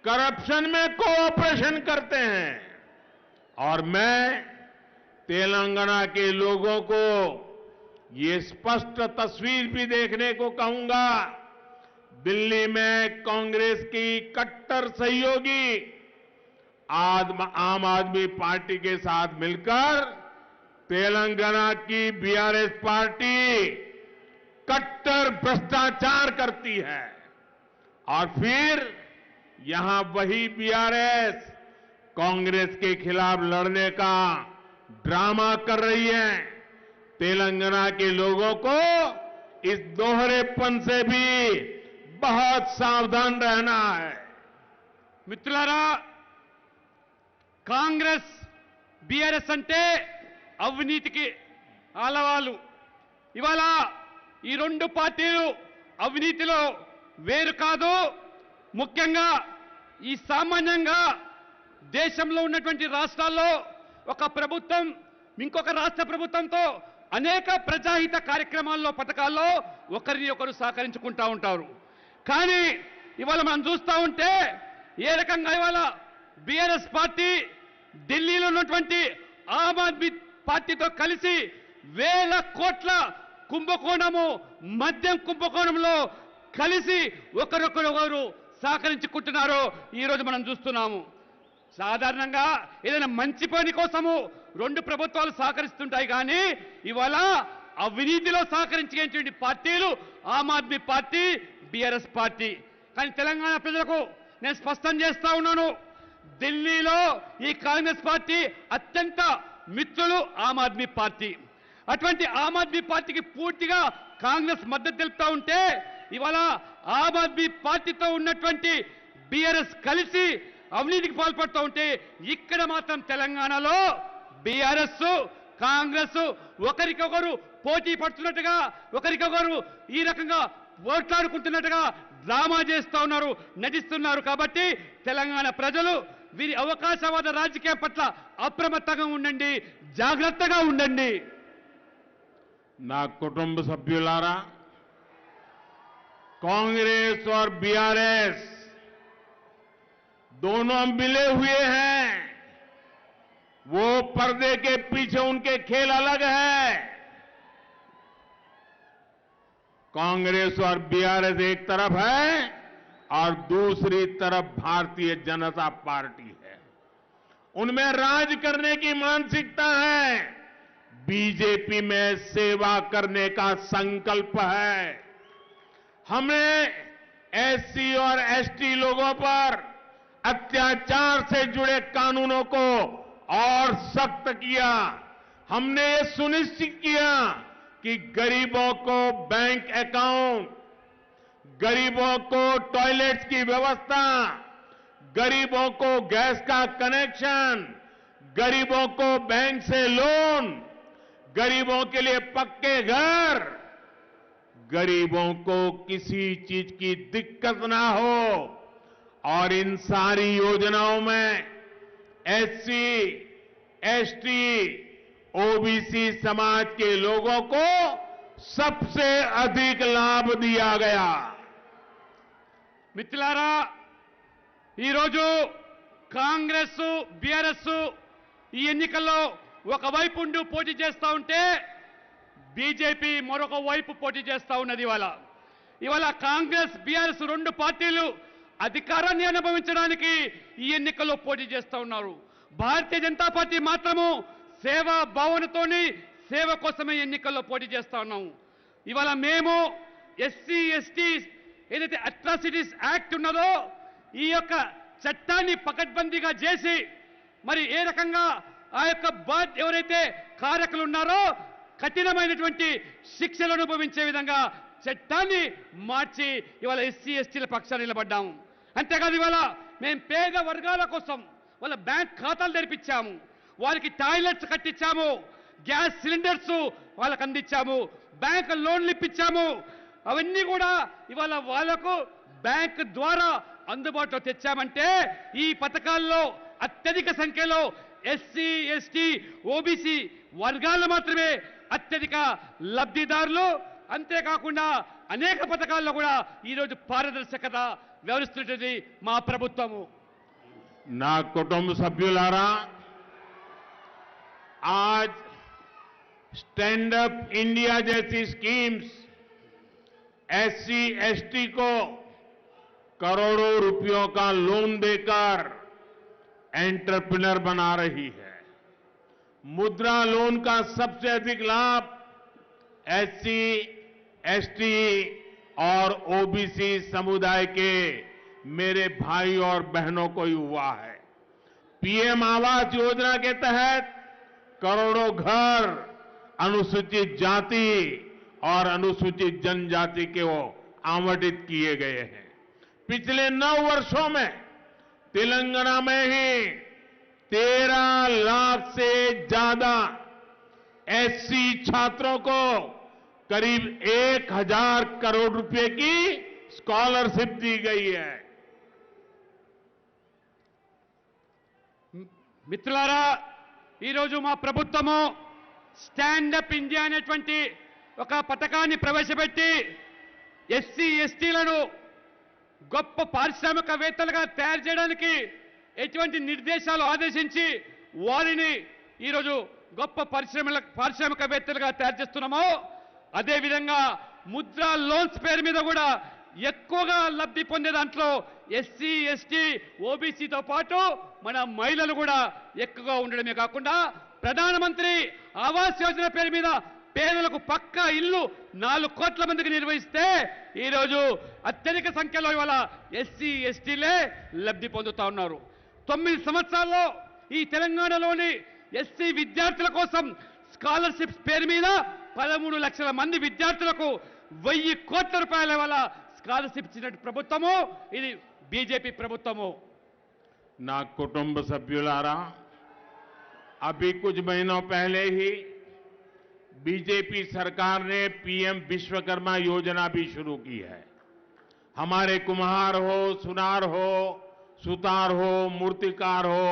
करप्शन में कोऑपरेशन करते हैं. और मैं तेलंगाना के लोगों को ये स्पष्ट तस्वीर भी देखने को कहूंगा. दिल्ली में कांग्रेस की कट्टर सहयोगी आम आदमी पार्टी के साथ मिलकर तेलंगाना की बीआरएस पार्टी कट्टर भ्रष्टाचार करती है और फिर यहां वही बीआरएस कांग्रेस के खिलाफ लड़ने का ड्रामा कर रही है. तेलंगाना के लोगों को इस दोहरेपन से भी बहुत सावधान रहना है. మిత్రులారా, కాంగ్రెస్ బీఆర్ఎస్ అంటే అవినీతికి ఆలవాలు. ఇవాళ ఈ 2 పార్టీలు అవినీతిలో వేరు కాదు. ముఖ్యంగా ఈ సామాన్యంగా దేశంలో ఉన్నటువంటి రాష్ట్రాల్లో ఒక ప్రభుత్వం ఇంకొక రాష్ట్ర ప్రభుత్వంతో అనేక ప్రజాహిత కార్యక్రమాల్లో పథకాల్లో ఒకరిని ఒకరు సహకరించుకుంటూ ఉంటారు. కానీ ఇవాళ మనం చూస్తూ ఉంటే ఏ రకంగా ఇవాళ బీఆర్ఎస్ పార్టీ ఢిల్లీలో ఉన్నటువంటి ఆమ్ ఆద్మీ పార్టీతో కలిసి వేల కోట్ల కుంభకోణము, మద్యం కుంభకోణంలో కలిసి ఒకరొకరు సహకరించుకుంటున్నారో ఈరోజు మనం చూస్తున్నాము. సాధారణంగా ఏదైనా మంచి పని కోసము 2 ప్రభుత్వాలు సహకరిస్తుంటాయి, కానీ ఇవాళ అవినీతిలో సహకరించేటువంటి పార్టీలు Aam Aadmi party, BRS party. కానీ తెలంగాణ ప్రజలకు నేను స్పష్టం చేస్తా ఉన్నాను, ఢిల్లీలో ఈ కాంగ్రెస్ పార్టీ అత్యంత మిత్రులు ఆమ్ ఆద్మీ పార్టీ. అటువంటి ఆమ్ ఆద్మీ పార్టీకి పూర్తిగా కాంగ్రెస్ మద్దతు తెలుపుతా ఉంటే ఇవాళ ఆమ్ ఆద్మీ పార్టీతో ఉన్నటువంటి బీఆర్ఎస్ కలిసి అవినీతికి పాల్పడుతూ ఉంటే ఇక్కడ మాత్రం తెలంగాణలో బీఆర్ఎస్ కాంగ్రెస్ ఒకరికొకరు పోటీ పడుతున్నట్టుగా, ఒకరికొకరు ఈ రకంగా ఓట్లాడుకుంటున్నట్టుగా డ్రామా చేస్తూ ఉన్నారు, నటిస్తున్నారు. కాబట్టి తెలంగాణ ప్రజలు వీరి అవకాశవాద రాజకీయం పట్ల అప్రమత్తంగా ఉండండి, జాగ్రత్తగా ఉండండి. నా కుటుంబ సభ్యులారా, कांग्रेस और बीआरएस दोनों मिले हुए हैं, वो पर्दे के पीछे उनके खेल अलग है। कांग्रेस और बीआरएस एक तरफ है और दूसरी तरफ भारतीय जनता पार्टी है। उनमें राज करने की मानसिकता है, बीजेपी में सेवा करने का संकल्प है। हमने एससी और एसटी लोगों पर अत्याचार से जुड़े कानूनों को और सख्त किया। हमने ये सुनिश्चित किया कि गरीबों को बैंक अकाउंट, गरीबों को टॉयलेट्स की व्यवस्था, गरीबों को गैस का कनेक्शन, गरीबों को बैंक से लोन, गरीबों के लिए पक्के घर, गरीबों को किसी चीज की दिक्कत ना हो। और इन सारी योजनाओं में एससी, एसटी, ओबीसी समाज के लोगों को सबसे अधिक लाभ दिया गया। మిత్రులారా, ఈరోజు కాంగ్రెస్ బీఆర్ఎస్ ఈ ఎన్నికల్లో ఒకవైపు ఉండి పోటీ చేస్తూ ఉంటే బీజేపీ మరొక వైపు పోటీ చేస్తూ ఉన్నది. ఇవాళ కాంగ్రెస్ బీఆర్ఎస్ రెండు పార్టీలు అధికారాన్ని అనుభవించడానికి ఈ ఎన్నికల్లో పోటీ చేస్తూ ఉన్నారు. భారతీయ జనతా పార్టీ మాత్రము సేవా భావనతోని సేవ కోసమే ఎన్నికల్లో పోటీ చేస్తూ ఉన్నాము. ఇవాళ మేము ఎస్సీ ఎస్టీ ఏదైతే అట్రాసిటీస్ యాక్ట్ ఉన్నదో ఈ యొక్క చట్టాన్ని పకడ్బందీగా చేసి మరి ఏ రకంగా ఆ యొక్క ఎవరైతే కారకులు ఉన్నారో కఠినమైనటువంటి శిక్షలు అనుభవించే విధంగా చట్టాన్ని మార్చి ఇవాళ ఎస్సీ ఎస్టీల పక్షాన నిలబడ్డాము. అంతేకాదు ఇవాళ మేము పేద వర్గాల కోసం వాళ్ళ బ్యాంక్ ఖాతాలు తెరిపించాము, వారికి టాయిలెట్స్ కట్టించాము, గ్యాస్ సిలిండర్స్ వాళ్ళకు అందించాము, బ్యాంక్ లోన్లు ఇప్పించాము. అవన్నీ కూడా ఇవాళ వాళ్లకు బ్యాంక్ ద్వారా అందుబాటులో తెచ్చామంటే ఈ పథకాల్లో అత్యధిక సంఖ్యలో ఎస్సీ ఎస్టీ ఓబీసీ వర్గాలు మాత్రమే అత్యధిక లబ్ధిదారులు. అంతేకాకుండా అనేక పథకాల్లో కూడా ఈరోజు పారదర్శకత వ్యవహరిస్తున్నది మా ప్రభుత్వము. నా కుటుంబ సభ్యులారా, आज स्टैंड अप इंडिया जैसी स्कीम्स एससी एसटी को करोड़ों रुपयों का लोन देकर एंटरप्रेन्योर बना रही है। मुद्रा लोन का सबसे अधिक लाभ एससी, एसटी और ओबीसी समुदाय के मेरे भाई और बहनों को ही हुआ है। पीएम आवास योजना के तहत करोड़ों घर अनुसूचित जाति और अनुसूचित जनजाति के वो आवंटित किए गए हैं। पिछले 9 वर्षों में तेलंगाना में ही 13 लाख से ज्यादा एससी छात्रों को करीब 1000 करोड़ रुपए की स्कॉलरशिप दी गई है। మిత్రులారా, ఈరోజు మా ప్రభుత్వము స్టాండప్ ఇండియా అనేటువంటి ఒక పథకాన్ని ప్రవేశపెట్టి ఎస్సీ ఎస్టీలను గొప్ప పారిశ్రామికవేత్తలుగా తయారు చేయడానికి ఎటువంటి నిర్దేశాలు ఆదేశించి వారిని ఈరోజు గొప్ప పారిశ్రామికవేత్తలుగా తయారు చేస్తున్నామో అదేవిధంగా ముద్రా లోన్స్ పేరు మీద కూడా ఎక్కువగా లబ్ధి పొందే దాంట్లో ఎస్సీ ఎస్టీ ఓబీసీతో పాటు మన మహిళలు కూడా ఎక్కువగా ఉండడమే కాకుండా ప్రధానమంత్రి ఆవాస్ యోజన పేరు మీద పేదలకు పక్కా ఇల్లు 4 కోట్ల మందికి నిర్వహిస్తే ఈరోజు అత్యధిక సంఖ్యలో ఇవాళ ఎస్సీ ఎస్టీలే లబ్ధి పొందుతా ఉన్నారు. 9 సంవత్సరాల్లో ఈ తెలంగాణలోని ఎస్సీ విద్యార్థుల కోసం స్కాలర్షిప్స్ పేరు మీద 13 లక్షల మంది విద్యార్థులకు 1000 కోట్ల రూపాయల వల్ల స్కాలర్షిప్ ఇచ్చిన ప్రభుత్వము ఇది బీజేపీ ప్రభుత్వము. ना कुटुंब सभ्युलारा, अभी कुछ महीनों पहले ही बीजेपी सरकार ने पीएम विश्वकर्मा योजना भी शुरू की है। हमारे कुम्हार हो, सुनार हो, सुतार हो, मूर्तिकार हो,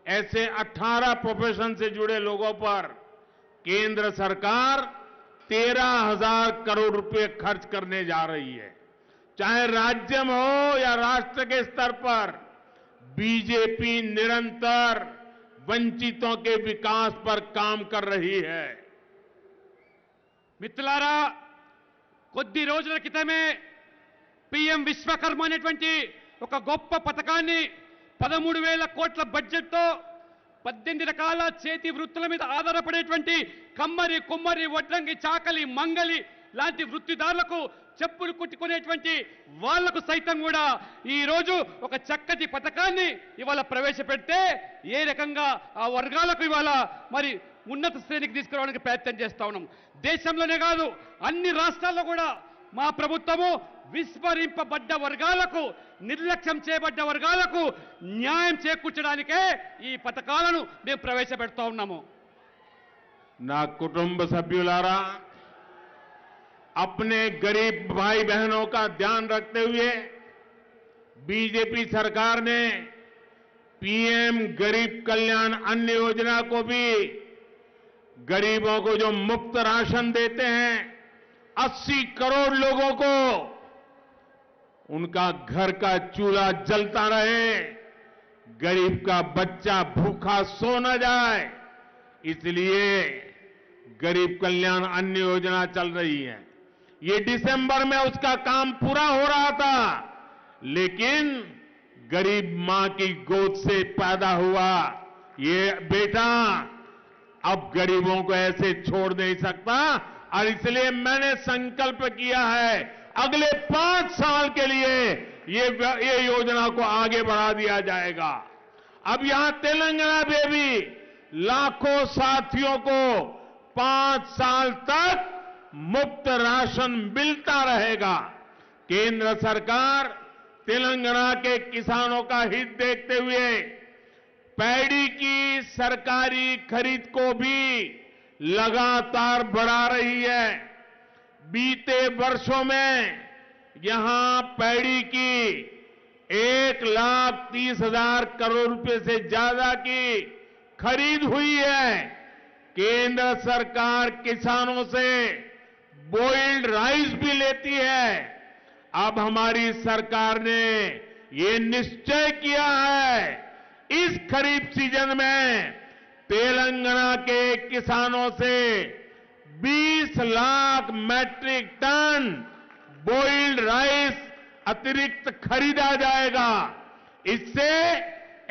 ऐसे 18 प्रोफेशन से जुड़े लोगों पर केंद्र सरकार 13,000 करोड़ रुपए खर्च करने जा रही है। चाहे राज्य में हो या राष्ट्र के स्तर पर बीजेपी निरंतर वंचितों के विकास पर काम कर रही है। మిత్రులారా, కొద్ది రోజుల క్రితమే పిఎం విశ్వకర్మ అనేటువంటి ఒక గొప్ప పథకాన్ని 13,000 కోట్ల బడ్జెట్తో 18 రకాల చేతి వృత్తుల మీద ఆధారపడేటువంటి కమ్మరి, కుమ్మరి, వడ్రంగి, చాకలి, మంగలి లాంటి వృత్తిదారులకు చెప్పులు కుట్టుకునేటువంటి వాళ్లకు సైతం కూడా ఈ రోజు ఒక చక్కటి పథకాన్ని ఇవాళ ప్రవేశపెడితే ఏ రకంగా ఆ వర్గాలకు ఇవాళ మరి ఉన్నత శ్రేణికి తీసుకురావడానికి ప్రయత్నం చేస్తా ఉన్నాం. దేశంలోనే కాదు అన్ని రాష్ట్రాల్లో కూడా మా ప్రభుత్వము విస్మరింపబడ్డ వర్గాలకు, నిర్లక్ష్యం చేయబడ్డ వర్గాలకు న్యాయం చేకూర్చడానికే ఈ పథకాలను మేము ప్రవేశపెడతా ఉన్నాము. నా కుటుంబ సభ్యులారా, अपने गरीब भाई बहनों का ध्यान रखते हुए बीजेपी सरकार ने पीएम गरीब कल्याण अन्न योजना को भी गरीबों को जो मुफ्त राशन देते हैं 80 करोड़ लोगों को उनका घर का चूल्हा जलता रहे, गरीब का बच्चा भूखा सो न जाए, इसलिए गरीब कल्याण अन्न योजना चल रही है. ये दिसंबर में उसका काम पूरा हो रहा था, लेकिन गरीब मां की गोद से पैदा हुआ ये बेटा अब गरीबों को ऐसे छोड़ नहीं सकता और इसलिए मैंने संकल्प किया है अगले 5 साल के लिए ये योजना को आगे बढ़ा दिया जाएगा. अब यहां तेलंगाना में भी लाखों साथियों को 5 साल तक मुफ्त राशन मिलता रहेगा. केंद्र सरकार तेलंगाना के किसानों का हित देखते हुए पैडी की सरकारी खरीद को भी लगातार बढ़ा रही है. बीते वर्षों में यहां पैडी की 1,30,000 करोड़ रुपए से ज्यादा की खरीद हुई है. केंद्र सरकार किसानों से बॉइल्ड राइस भी लेती है. अब हमारी सरकार ने ये निश्चय किया है इस खरीफ सीजन में तेलंगाना के किसानों से 20 lakh metric ton boiled rice अतिरिक्त खरीदा जाएगा. इससे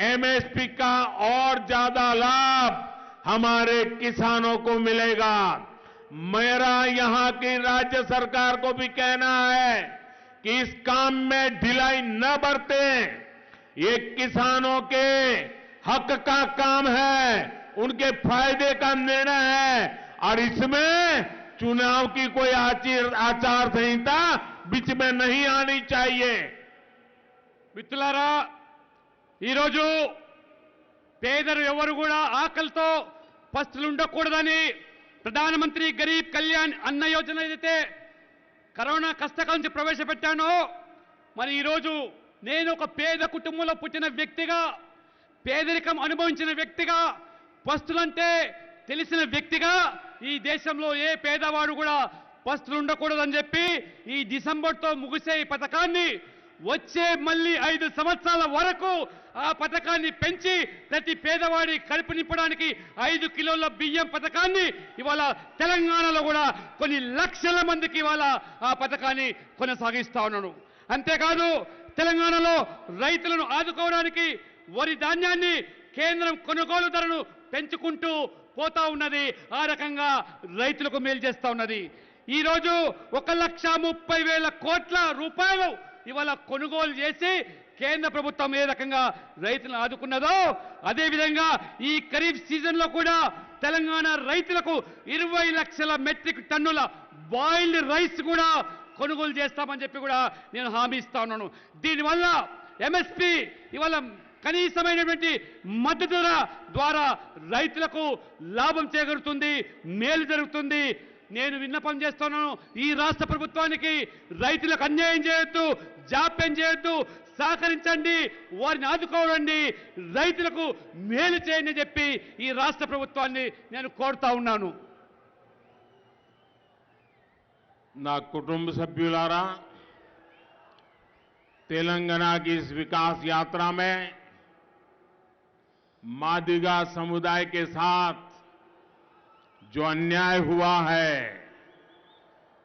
एमएसपी का और ज्यादा लाभ हमारे किसानों को मिलेगा. मेरा यहां की राज्य सरकार को भी कहना है कि इस काम में ढिलाई न बरतें. ये किसानों के हक का काम है, उनके फायदे का निर्णय है और इसमें चुनाव की कोई आचार संहिता बीच में नहीं आनी चाहिए. మిత్రులారా, ఈరోజు పేదలు ఎవరు కూడా ఆకలితో పస్తులుండకూడదని ప్రధానమంత్రి గరీబ్ కళ్యాణ్ అన్న యోజన ఏదైతే కరోనా కష్టకాలం నుంచి ప్రవేశపెట్టానో, మరి ఈరోజు నేను ఒక పేద కుటుంబంలో పుట్టిన వ్యక్తిగా, పేదరికం అనుభవించిన వ్యక్తిగా, పస్తులంటే తెలిసిన వ్యక్తిగా ఈ దేశంలో ఏ పేదవాడు కూడా పస్తులు ఉండకూడదని చెప్పి ఈ డిసెంబర్తో ముగిసే ఈ పథకాన్ని వచ్చే మళ్ళీ 5 సంవత్సరాల వరకు ఆ పథకాన్ని పెంచి ప్రతి పేదవాడి కడుపు నింపడానికి 5 కిలోల బియ్యం పథకాన్ని ఇవాళ తెలంగాణలో కూడా కొన్ని లక్షల మందికి ఇవాళ ఆ పథకాన్ని కొనసాగిస్తా ఉన్నాను. అంతేకాదు తెలంగాణలో రైతులను ఆదుకోవడానికి వరి ధాన్యాన్ని కేంద్రం కొనుగోలు ధరను పెంచుకుంటూ పోతా ఉన్నది. ఆ రకంగా రైతులకు మేలు చేస్తా ఉన్నది. ఈరోజు 1,30,000 కోట్ల రూపాయలు ఇవాళ కొనుగోలు చేసి కేంద్ర ప్రభుత్వం ఏ రకంగా రైతులను ఆదుకున్నదో అదేవిధంగా ఈ ఖరీఫ్ సీజన్లో కూడా తెలంగాణ రైతులకు 20 లక్షల మెట్రిక్ టన్నుల బాయిల్డ్ రైస్ కూడా కొనుగోలు చేస్తామని చెప్పి కూడా నేను హామీ ఇస్తా ఉన్నాను. దీనివల్ల ఎంఎస్పీ ఇవాళ కనీసమైనటువంటి మద్దతు ధర ద్వారా రైతులకు లాభం చేకూరుతుంది, మేలు జరుగుతుంది. నేను విన్నపం చేస్తున్నాను, ఈ రాష్ట్ర ప్రభుత్వానికి రైతులకు అన్యాయం చేయొద్దు, జాప్యం చేయొద్దు, సహకరించండి, వారిని ఆదుకోవండి, రైతులకు మేలు చేయండి అని చెప్పి ఈ రాష్ట్ర ప్రభుత్వాన్ని నేను కోరుతా ఉన్నాను. నా కుటుంబ సభ్యులారా, तेलंगाना की इस विकास यात्रा में मादिगा समुदाय के साथ जो अन्याय हुआ है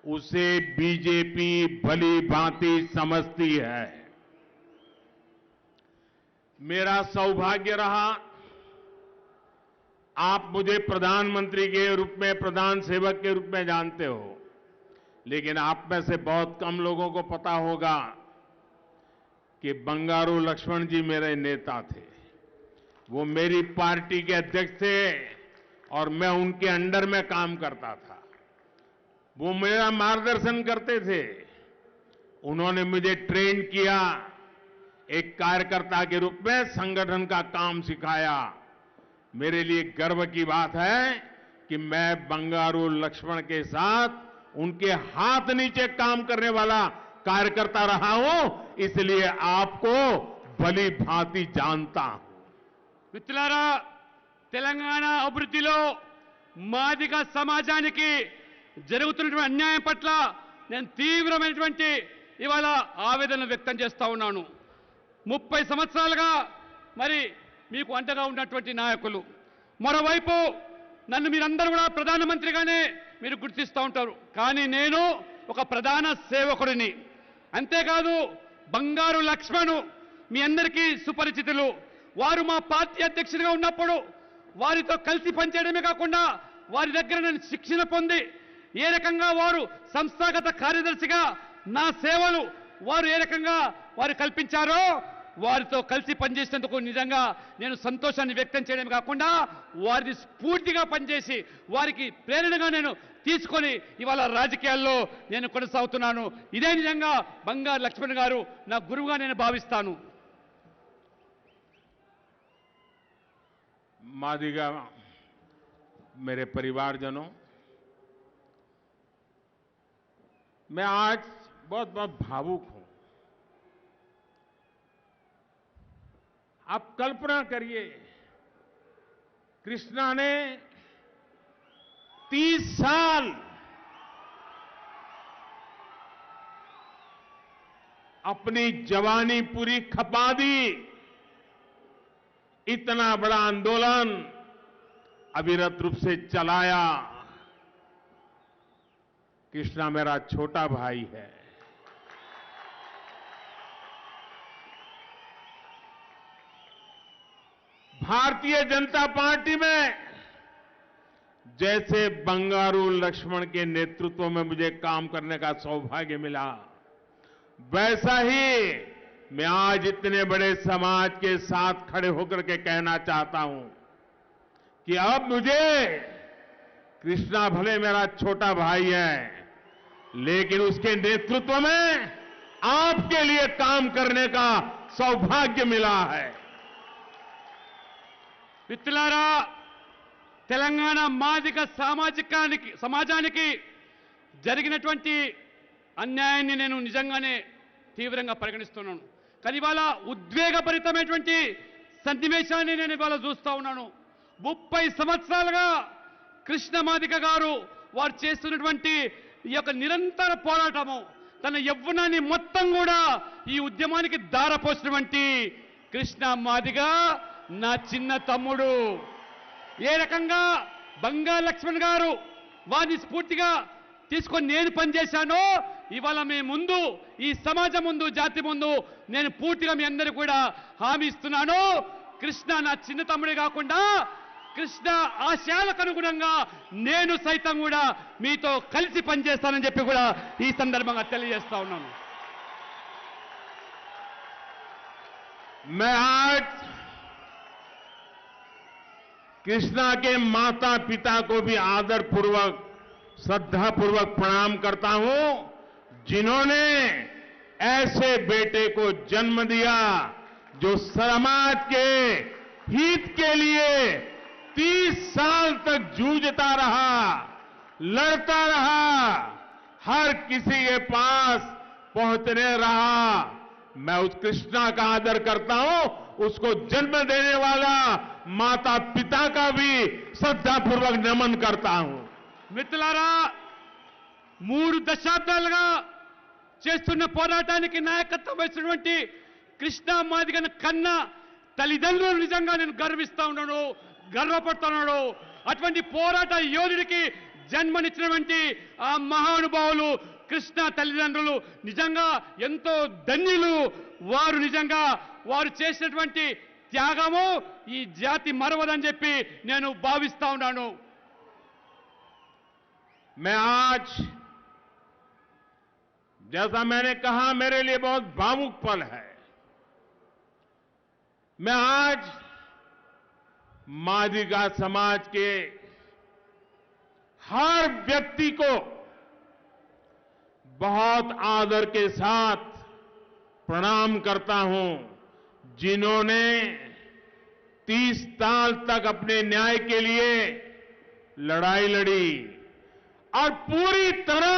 उसे बीजेपी भली भांति समझती है। मेरा सौभाग्य रहा, आप मुझे प्रधानमंत्री के रूप में, प्रधान सेवक के रूप में जानते हो, लेकिन आप में से बहुत कम लोगों को पता होगा कि बंगारू लक्ष्मण जी मेरे नेता थे। वो मेरी पार्टी के अध्यक्ष थे और मैं उनके अंडर में काम करता था। वो मेरा मार्गदर्शन करते थे। उन्होंने मुझे ट्रेन किया, एक कार्यकर्ता के रूप में संगठन का काम सिखाया। मेरे लिए गर्व की बात है कि मैं बंगारू लक्ष्मण के साथ उनके हाथ नीचे काम करने वाला कार्यकर्ता रहा हूं, इसलिए आपको भली भांति जानता हूं। మిత్రులారా, తెలంగాణ అభివృద్ధిలో మాదిగ సమాజానికి జరుగుతున్నటువంటి అన్యాయం పట్ల నేను తీవ్రమైనటువంటి ఇవాళ ఆవేదన వ్యక్తం చేస్తా ఉన్నాను. 30 సంవత్సరాలుగా మరి మీకు అండగా ఉన్నటువంటి నాయకులు, మరోవైపు నన్ను మీరందరూ కూడా ప్రధానమంత్రిగానే మీరు గుర్తిస్తూ ఉంటారు. కానీ నేను ఒక ప్రధాన సేవకుడిని. అంతేకాదు బంగారు లక్ష్మణ్ మీ అందరికీ సుపరిచితులు. వారు మా పార్టీ అధ్యక్షుడిగా ఉన్నప్పుడు వారితో కలిసి పనిచేయడమే కాకుండా వారి దగ్గర నేను శిక్షణ పొంది ఏ రకంగా వారు సంస్థాగత కార్యదర్శిగా నా సేవలు వారు ఏ రకంగా వారు కల్పించారో వారితో కలిసి పనిచేసేందుకు నిజంగా నేను సంతోషాన్ని వ్యక్తం చేయడమే కాకుండా వారిని స్ఫూర్తిగా పనిచేసి వారికి ప్రేరణగా నేను తీసుకొని ఇవాళ రాజకీయాల్లో నేను కొనసాగుతున్నాను. ఇదే నిజంగా బంగారు లక్ష్మణ్ గారు నా గురువుగా నేను భావిస్తాను. मादिगा मेरे परिवारजनों, मैं आज बहुत बहुत भावुक हूं। आप कल्पना करिए, कृष्णा ने 30 साल अपनी जवानी पूरी खपा दी। इतना बड़ा आंदोलन अविरत रूप से चलाया। कृष्णा मेरा छोटा भाई है। भारतीय जनता पार्टी में जैसे बंगारू लक्ष्मण के नेतृत्व में मुझे काम करने का सौभाग्य मिला, वैसा ही मैं आज इतने बड़े समाज के साथ खड़े होकर के कहना चाहता हूं कि अब मुझे, कृष्णा भले मेरा छोटा भाई है, लेकिन उसके नेतृत्व में आपके लिए काम करने का सौभाग्य मिला है। మిత్రులారా, తెలంగాణ మాదిగ సమాజానికి జరిగినటువంటి అన్యాయాన్ని నేను నిజంగానే తీవ్రంగా పరిగణిస్తున్నాను. కానీ ఇవాళ ఉద్వేగభరితమైనటువంటి సన్నివేశాన్ని నేను ఇవాళ చూస్తా ఉన్నాను. 30 సంవత్సరాలుగా కృష్ణ మాదిగ గారు వారు చేస్తున్నటువంటి ఈ యొక్క నిరంతర పోరాటము, తన యవ్వనాన్ని మొత్తం కూడా ఈ ఉద్యమానికి దారపోసినటువంటి కృష్ణ మాదిగ నా చిన్న తమ్ముడు. ఏ రకంగా బంగారు లక్ష్మణ్ గారు వారిని స్ఫూర్తిగా తీసుకొని నేను పనిచేశానో, ఇవాళ మీ ముందు, ఈ సమాజం ముందు, జాతి ముందు నేను పూర్తిగా మీ అందరికీ కూడా హామీ ఇస్తున్నాను. కృష్ణ నా చిన్న తమ్ముడే కాకుండా కృష్ణ ఆశయాలకు అనుగుణంగా నేను సైతం కూడా మీతో కలిసి పనిచేస్తానని చెప్పి కూడా ఈ సందర్భంగా తెలియజేస్తా ఉన్నాను. मैं आज कृष्णा के माता पिता को भी आदर पूर्वक, श्रद्धा पूर्वक प्रणाम करता हूं, जिन्होंने ऐसे बेटे को जन्म दिया जो समाज के हित के लिए 30 साल तक जूझता रहा, लड़ता रहा, हर किसी के पास पहुंचने रहा। मैं उस कृष्णा का आदर करता हूं, उसको जन्म देने वाला माता पिता का भी श्रद्धापूर्वक नमन करता हूं। మిత్రులారా, 3 దశాబ్దాలుగా చేస్తున్న పోరాటానికి నాయకత్వం వహిస్తున్నటువంటి కృష్ణ మాదిగను కన్న తల్లిదండ్రులు నిజంగా నేను గర్విస్తా ఉన్నాను, గర్వపడుతున్నాడు. అటువంటి పోరాట యోధుడికి జన్మనిచ్చినటువంటి ఆ మహానుభావులు కృష్ణ తల్లిదండ్రులు నిజంగా ఎంతో ధన్యులు. వారు నిజంగా వారు చేసినటువంటి త్యాగము ఈ జాతి మరవదని చెప్పి నేను భావిస్తా ఉన్నాను. मैं आज, जैसा मैंने कहा, मेरे लिए बहुत भावुक पल है. मैं आज मादिगा समाज के हर व्यक्ति को बहुत आदर के साथ प्रणाम करता हूं, जिन्होंने 30 साल तक अपने न्याय के लिए लड़ाई लड़ी और पूरी तरह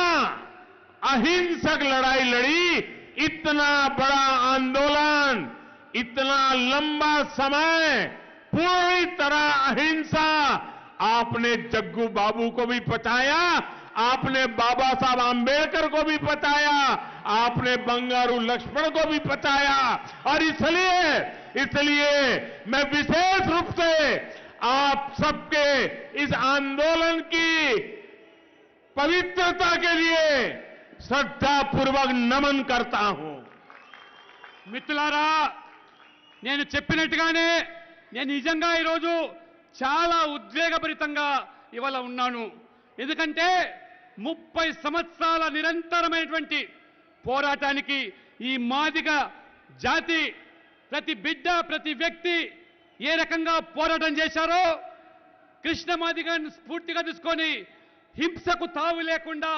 अहिंसक लड़ाई लड़ी. इतना बड़ा आंदोलन, इतना लंबा समय पूरी तरह अहिंसा. आपने जग्गू बाबू को भी बचाया, आपने बाबा साहब आंबेडकर को भी बचाया, आपने बंगारू लक्ष्मण को भी बचाया. और इसलिए मैं विशेष रूप से आप सबके इस आंदोलन की पवित्रता के लिए श्रद्धापूर्वक नमन करता हूं. మిత్రులారా, నేను చెప్పినట్టుగానే నేను నిజంగా ఈరోజు చాలా ఉద్వేగభరితంగా ఇవాళ ఉన్నాను. ఎందుకంటే 30 సంవత్సరాల నిరంతరమైనటువంటి పోరాటానికి ఈ మాదిగ జాతి ప్రతి బిడ్డ, ప్రతి వ్యక్తి ఏ రకంగా పోరాటం చేశారో కృష్ణ మాదిగను స్ఫూర్తిగా తీసుకొని హింసకు తావు లేకుండా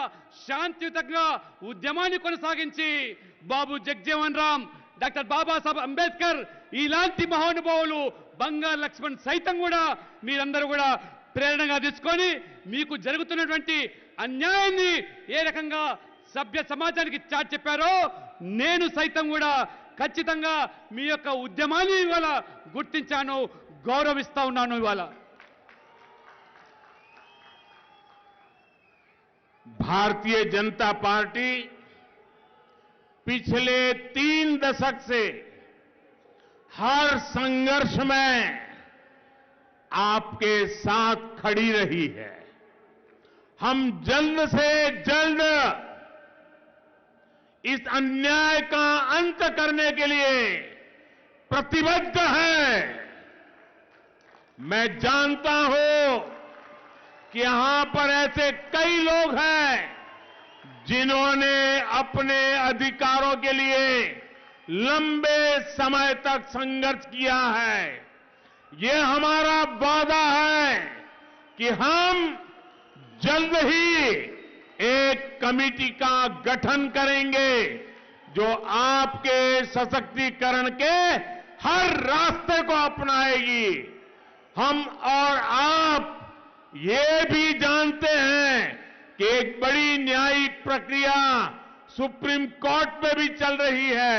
శాంతియుతంగా ఉద్యమాన్ని కొనసాగించి బాబు జగజ్జీవన్ రామ్, డాక్టర్ బాబాసాహెబ్ అంబేద్కర్ ఇలాంటి మహానుభావులు, బంగారు లక్ష్మణ్ సైతం కూడా మీరందరూ కూడా ప్రేరణగా తీసుకొని మీకు జరుగుతున్నటువంటి అన్యాయాన్ని ఏ రకంగా సభ్య సమాజానికి చాటి చెప్పారో నేను సైతం కూడా ఖచ్చితంగా మీ యొక్క ఉద్యమాన్ని ఇవాళ గుర్తించాను, గౌరవిస్తా ఉన్నాను. ఇవాళ भारतीय जनता पार्टी पिछले 3 दशक से हर संघर्ष में आपके साथ खड़ी रही है. हम जल्द से जल्द इस अन्याय का अंत करने के लिए प्रतिबद्ध हैं. मैं जानता हूं कि यहां पर ऐसे कई लोग हैं जिन्होंने अपने अधिकारों के लिए लंबे समय तक संघर्ष किया है. ये हमारा वादा है कि हम जल्द ही एक कमेटी का गठन करेंगे जो आपके सशक्तिकरण के हर रास्ते को अपनाएगी. हम और आप ये भी जानते हैं कि एक बड़ी न्यायिक प्रक्रिया सुप्रीम कोर्ट में भी चल रही है.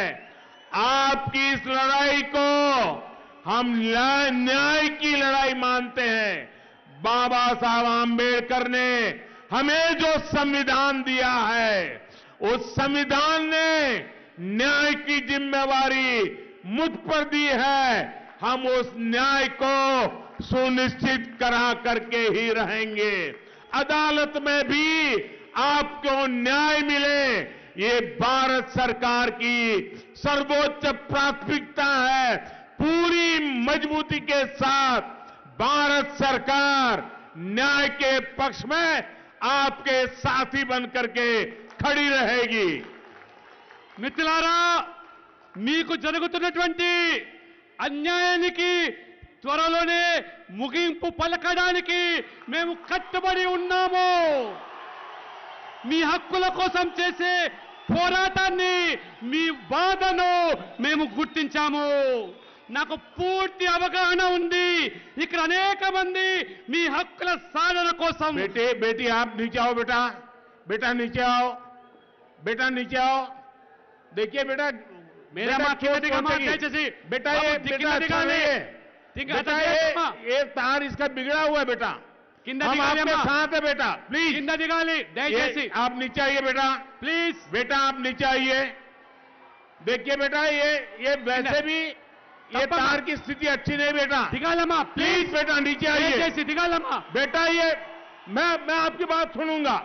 आपकी इस लड़ाई को हम न्याय की लड़ाई मानते हैं. बाबा साहब आंबेडकर ने हमें जो संविधान दिया है, उस संविधान ने न्याय की जिम्मेवारी मुझ पर दी है. हम उस न्याय को सुनिश्चित करा करके ही रहेंगे. अदालत में भी आपको न्याय मिले, ये भारत सरकार की सर्वोच्च प्राथमिकता है. पूरी मजबूती के साथ भारत सरकार न्याय के पक्ष में आपके साथी बनकर के खड़ी रहेगी. మిత్రులారా, మీకు జరుగుతున్నటువంటి అన్యాయానికి త్వరలోనే ముగింపు పలకడానికి మేము కట్టుబడి ఉన్నాము. మీ హక్కుల కోసం చేసే పోరాటాన్ని, మీ బాధను మేము గుర్తించాము. నాకు పూర్తి అవగాహన ఉంది. ఇక్కడ అనేక మంది మీ హక్కుల సాధన కోసం. बेटी आप नीचे आओ. बेटा नीचे आओ. बेटा नीचे आओ. देखिए बेटा, मेरा मां కిందదిగా మా దయచేసి बेटा ये बेटा ये तार इसका बिगड़ा हुआ है बेटा. हम आपके साथ है बेटा. प्लीज కింద దిగాలి దయచేసి. आप नीचे आइए बेटा. ప్లీజ్ बेटा आप नीचे आइए. देखिए बेटा, ये वैसे भी ये तार की स्थिति अच्छी नहीं बेटा, దిగాలమ్మా प्लीज ప్లీజ్ बेटा नीचे आइए। దయచేసి దిగాలమ్మా बेटा ये मैं आपकी बात सुनूंगा,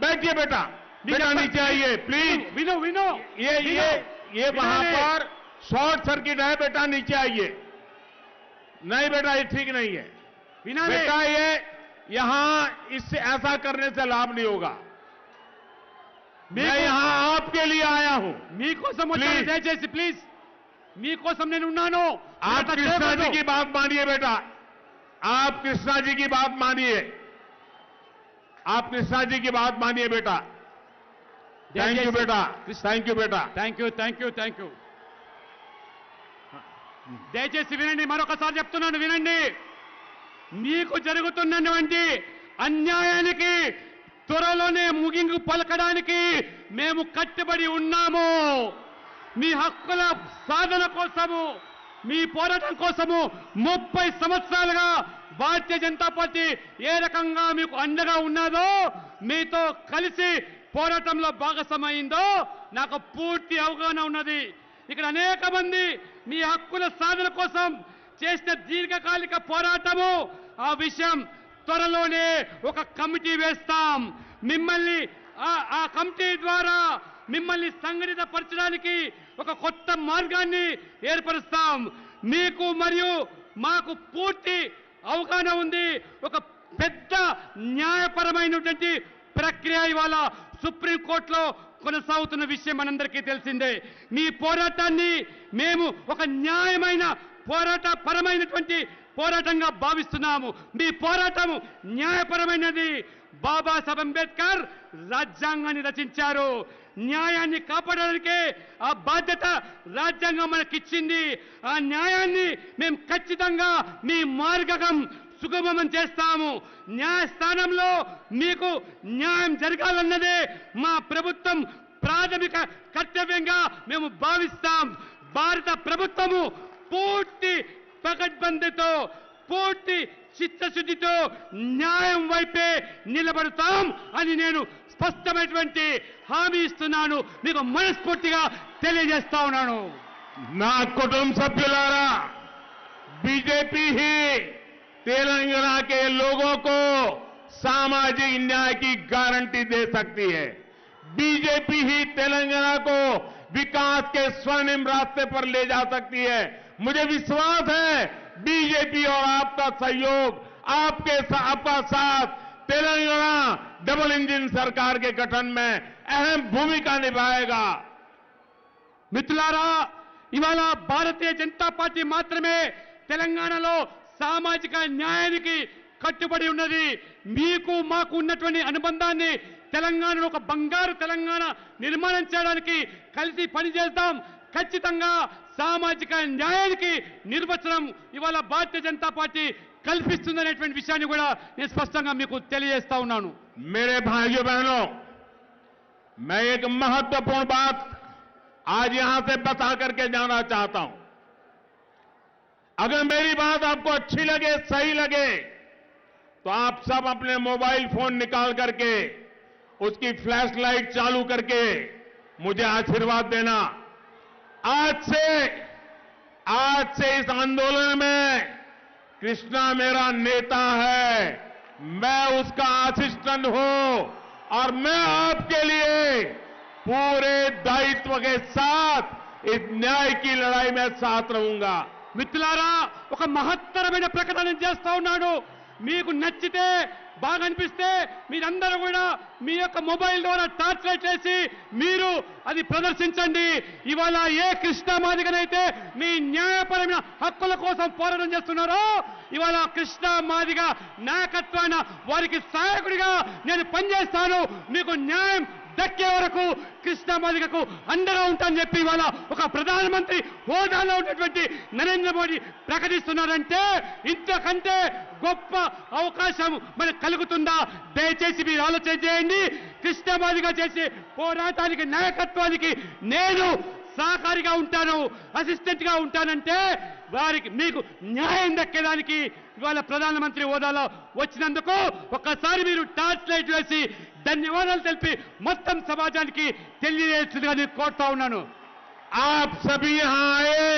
बैठिए बेटा, बेटा नीचे आइए प्लीज। విను విను ये वहां पर शॉर्ट सर्किट है, बेटा नीचे आइए। नहीं बेटा ये ठीक नहीं है వినాలి बेटा, ये यहां इससे ऐसा करने से लाभ नहीं होगा। मैं यहां आपके लिए आया हूं। మీకోసం వచ్చాను Please. దయచేసి ప్లీజ్ మీకోసం నేను ఉన్నాను आप ఇదంతా कृष्णा जी చేయకూడదు. की बात मानिए बेटा, आप कृष्णा जी की बात मानिए, आप कृष्णा जी की बात मानिए बेटा। थैंक यू बेटा, थैंक यू बेटा। Thank you thank you thank you దయచేసి వినండి, మరొకసారి చెప్తున్నాను వినండి. మీకు జరుగుతున్నటువంటి అన్యాయానికి త్వరలోనే ముగింపు పలకడానికి మేము కట్టుబడి ఉన్నాము. మీ హక్కుల సాధన కోసము, మీ పోరాటం కోసము 30 సంవత్సరాలుగా భారతీయ జనతా పార్టీ ఏ రకంగా మీకు అండగా ఉన్నదో, మీతో కలిసి పోరాటంలో భాగస్వామైందో నాకు పూర్తి అవగాహన ఉన్నది. ఇక్కడ అనేక మంది మీ హక్కుల సాధన కోసం చేసిన దీర్ఘకాలిక పోరాటము, ఆ విషయం త్వరలోనే ఒక కమిటీ వేస్తాం. మిమ్మల్ని ఆ కమిటీ ద్వారా మిమ్మల్ని సంఘటితపరచడానికి ఒక కొత్త మార్గాన్ని ఏర్పరుస్తాం. మీకు మరియు మాకు పూర్తి అవగాహన ఉంది. ఒక పెద్ద న్యాయపరమైనటువంటి ప్రక్రియ ఇవాళ సుప్రీంకోర్టులో కొనసాగుతున్న విషయం మనందరికీ తెలిసిందే. మీ పోరాటాన్ని మేము ఒక న్యాయమైన పరమైనటువంటి పోరాటంగా భావిస్తున్నాము. మీ పోరాటం న్యాయపరమైనది. బాబాసాహెబ్ అంబేద్కర్ రాజ్యాంగాన్ని రచించారు. న్యాయాన్ని కాపాడడానికే ఆ బాధ్యత రాజ్యాంగం మనకిచ్చింది. ఆ న్యాయాన్ని మేము ఖచ్చితంగా మీ మార్గం సుగమం చేస్తాము. న్యాయస్థానంలో మీకు న్యాయం జరగాలన్నదే మా ప్రభుత్వం ప్రాథమిక కర్తవ్యంగా మేము భావిస్తాం. భారత ప్రభుత్వము పూర్తి పకడ్బందీతో, పూర్తి చిత్తశుద్ధితో న్యాయం వైపే నిలబడతాం అని నేను స్పష్టమైనటువంటి హామీ ఇస్తున్నాను. మీకు మనస్ఫూర్తిగా తెలియజేస్తా ఉన్నాను. నా కుటుంబ సభ్యులారా, बीजेपी ही तेलंगाना के लोगों को सामाजिक न्याय की गारंटी दे सकती है। बीजेपी ही तेलंगाना को विकास के स्वर्णिम रास्ते पर ले जा सकती है। मुझे विश्वास है बीजेपी और आपका सहयोग, आपका साथ तेलंगाना डबल इंजन सरकार के गठन में अहम भूमिका निभाएगा। మిత్రులారా, ఇవాళ భారతీయ జనతా పార్టీ మాత్రమే తెలంగాణలో సామాజిక న్యాయానికి కట్టుబడి ఉన్నది. మీకు మాకు ఉన్నటువంటి అనుబంధాన్ని తెలంగాణలో ఒక బంగారు తెలంగాణ నిర్మాణం చేయడానికి కలిసి పనిచేద్దాం. ఖచ్చితంగా సామాజిక న్యాయానికి నిర్వచనం ఇవాళ భారతీయ జనతా పార్టీ కల్పిస్తుందనేటువంటి విషయాన్ని కూడా నేను స్పష్టంగా మీకు తెలియజేస్తా ఉన్నాను. मेरे भाइयों बहनों, मैं एक महत्वपूर्ण बात आज यहां से बता करके जाना चाहता हूं। अगर मेरी बात आपको अच्छी लगे, सही लगे, तो आप सब अपने मोबाइल फोन निकाल करके उसकी फ्लैश लाइट चालू करके मुझे आशीर्वाद देना। आज से इस आंदोलन में कृष्णा मेरा नेता है, मैं उसका असिस्टेंट हूं और मैं आपके लिए पूरे दायित्व के साथ इस न्याय की लड़ाई में साथ रहूंगा। మిత్రులారా, ఒక మహత్తరమైన ప్రకటన చేస్తా ఉన్నాడు. మీకు నచ్చితే, బాగా అనిపిస్తే మీరందరూ కూడా మీ యొక్క మొబైల్ ద్వారా టార్చ్ లైట్ వేసి మీరు అది ప్రదర్శించండి. ఇవాళ ఏ కృష్ణా మాదిగనైతే మీ న్యాయపరమైన హక్కుల కోసం పోరాటం చేస్తున్నారో, ఇవాళ కృష్ణా మాదిగ నాయకత్వాన వారికి సహాయకుడిగా నేను పనిచేస్తాను. మీకు న్యాయం దక్కే వరకు కృష్ణా మాదిగకు అండగా ఉంటానని చెప్పి ఇవాళ ఒక ప్రధానమంత్రి హోదాలో ఉన్నటువంటి నరేంద్ర మోడీ ప్రకటిస్తున్నారంటే ఇంతకంటే గొప్ప అవకాశం మనకు కలుగుతుందా? దయచేసి మీరు ఆలోచన చేయండి. కృష్ణా మాదిగ చేసే పోరాటానికి, నాయకత్వానికి నేను సహకారిగా ఉంటాను, అసిస్టెంట్ గా ఉంటానంటే వారికి మీకు న్యాయం దక్కేదానికి ఇవాళ ప్రధానమంత్రి హోదాలో వచ్చినందుకు ఒక్కసారి మీరు టార్చ్ లైట్ వేసి ధన్యవాదాలు తెలిపి మొత్తం సమాజానికి తెలియజేస్తుందిగా నేను కోరుతా ఉన్నాను. आप सभी यहां आए,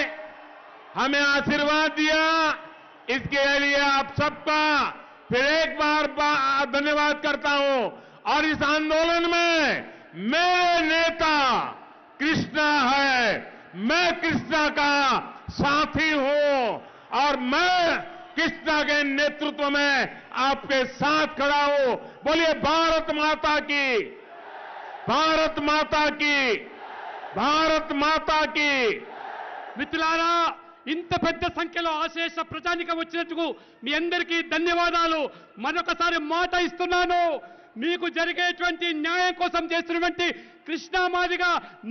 हमें आशीर्वाद दिया, इसके लिए आप सबका फिर एक बार धन्यवाद करता हूं। और इस आंदोलन में मेरे नेता कृष्णा है, मैं कृष्णा का साथी हूं और मैं कृष्णा के नेतृत्व में आपके साथ खड़ा हूं। बोलिए भारत माता की, भारत माता की, भारत माता की। మిత్రులారా, ఇంత పెద్ద సంఖ్యలో ఆశేష ప్రజానికం వచ్చినందుకు మీ అందరికీ ధన్యవాదాలు. మరొకసారి మాట ఇస్తున్నాను, మీకు జరిగేటువంటి న్యాయం కోసం చేస్తున్నటువంటి కృష్ణా మాదిగ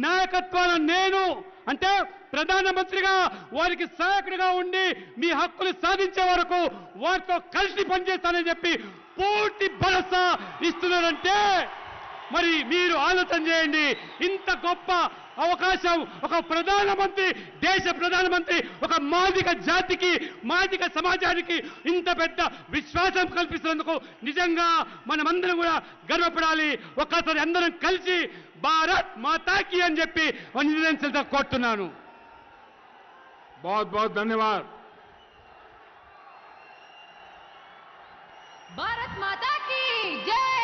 నాయకత్వాన్ని నేను అంటే ప్రధానమంత్రిగా వారికి సహాయకుడిగా ఉండి మీ హక్కులు సాధించే వరకు వారితో కలిసి పనిచేస్తానని చెప్పి పూర్తి భరోసా ఇస్తున్నారంటే మరి మీరు ఆలోచన చేయండి. ఇంత గొప్ప అవకాశం ఒక ప్రధానమంత్రి, దేశ ప్రధానమంత్రి ఒక మాదిగ జాతికి, మాదిగ సమాజానికి ఇంత పెద్ద విశ్వాసం కల్పిస్తున్నందుకు నిజంగా మనమందరం కూడా గర్వపడాలి. ఒక్కసారి అందరం కలిసి భారత్ మాతాకి అని చెప్పి నివేదించడం కోరుతున్నాను. बहुत बहुत धन्यवाद. भारत माता की जय।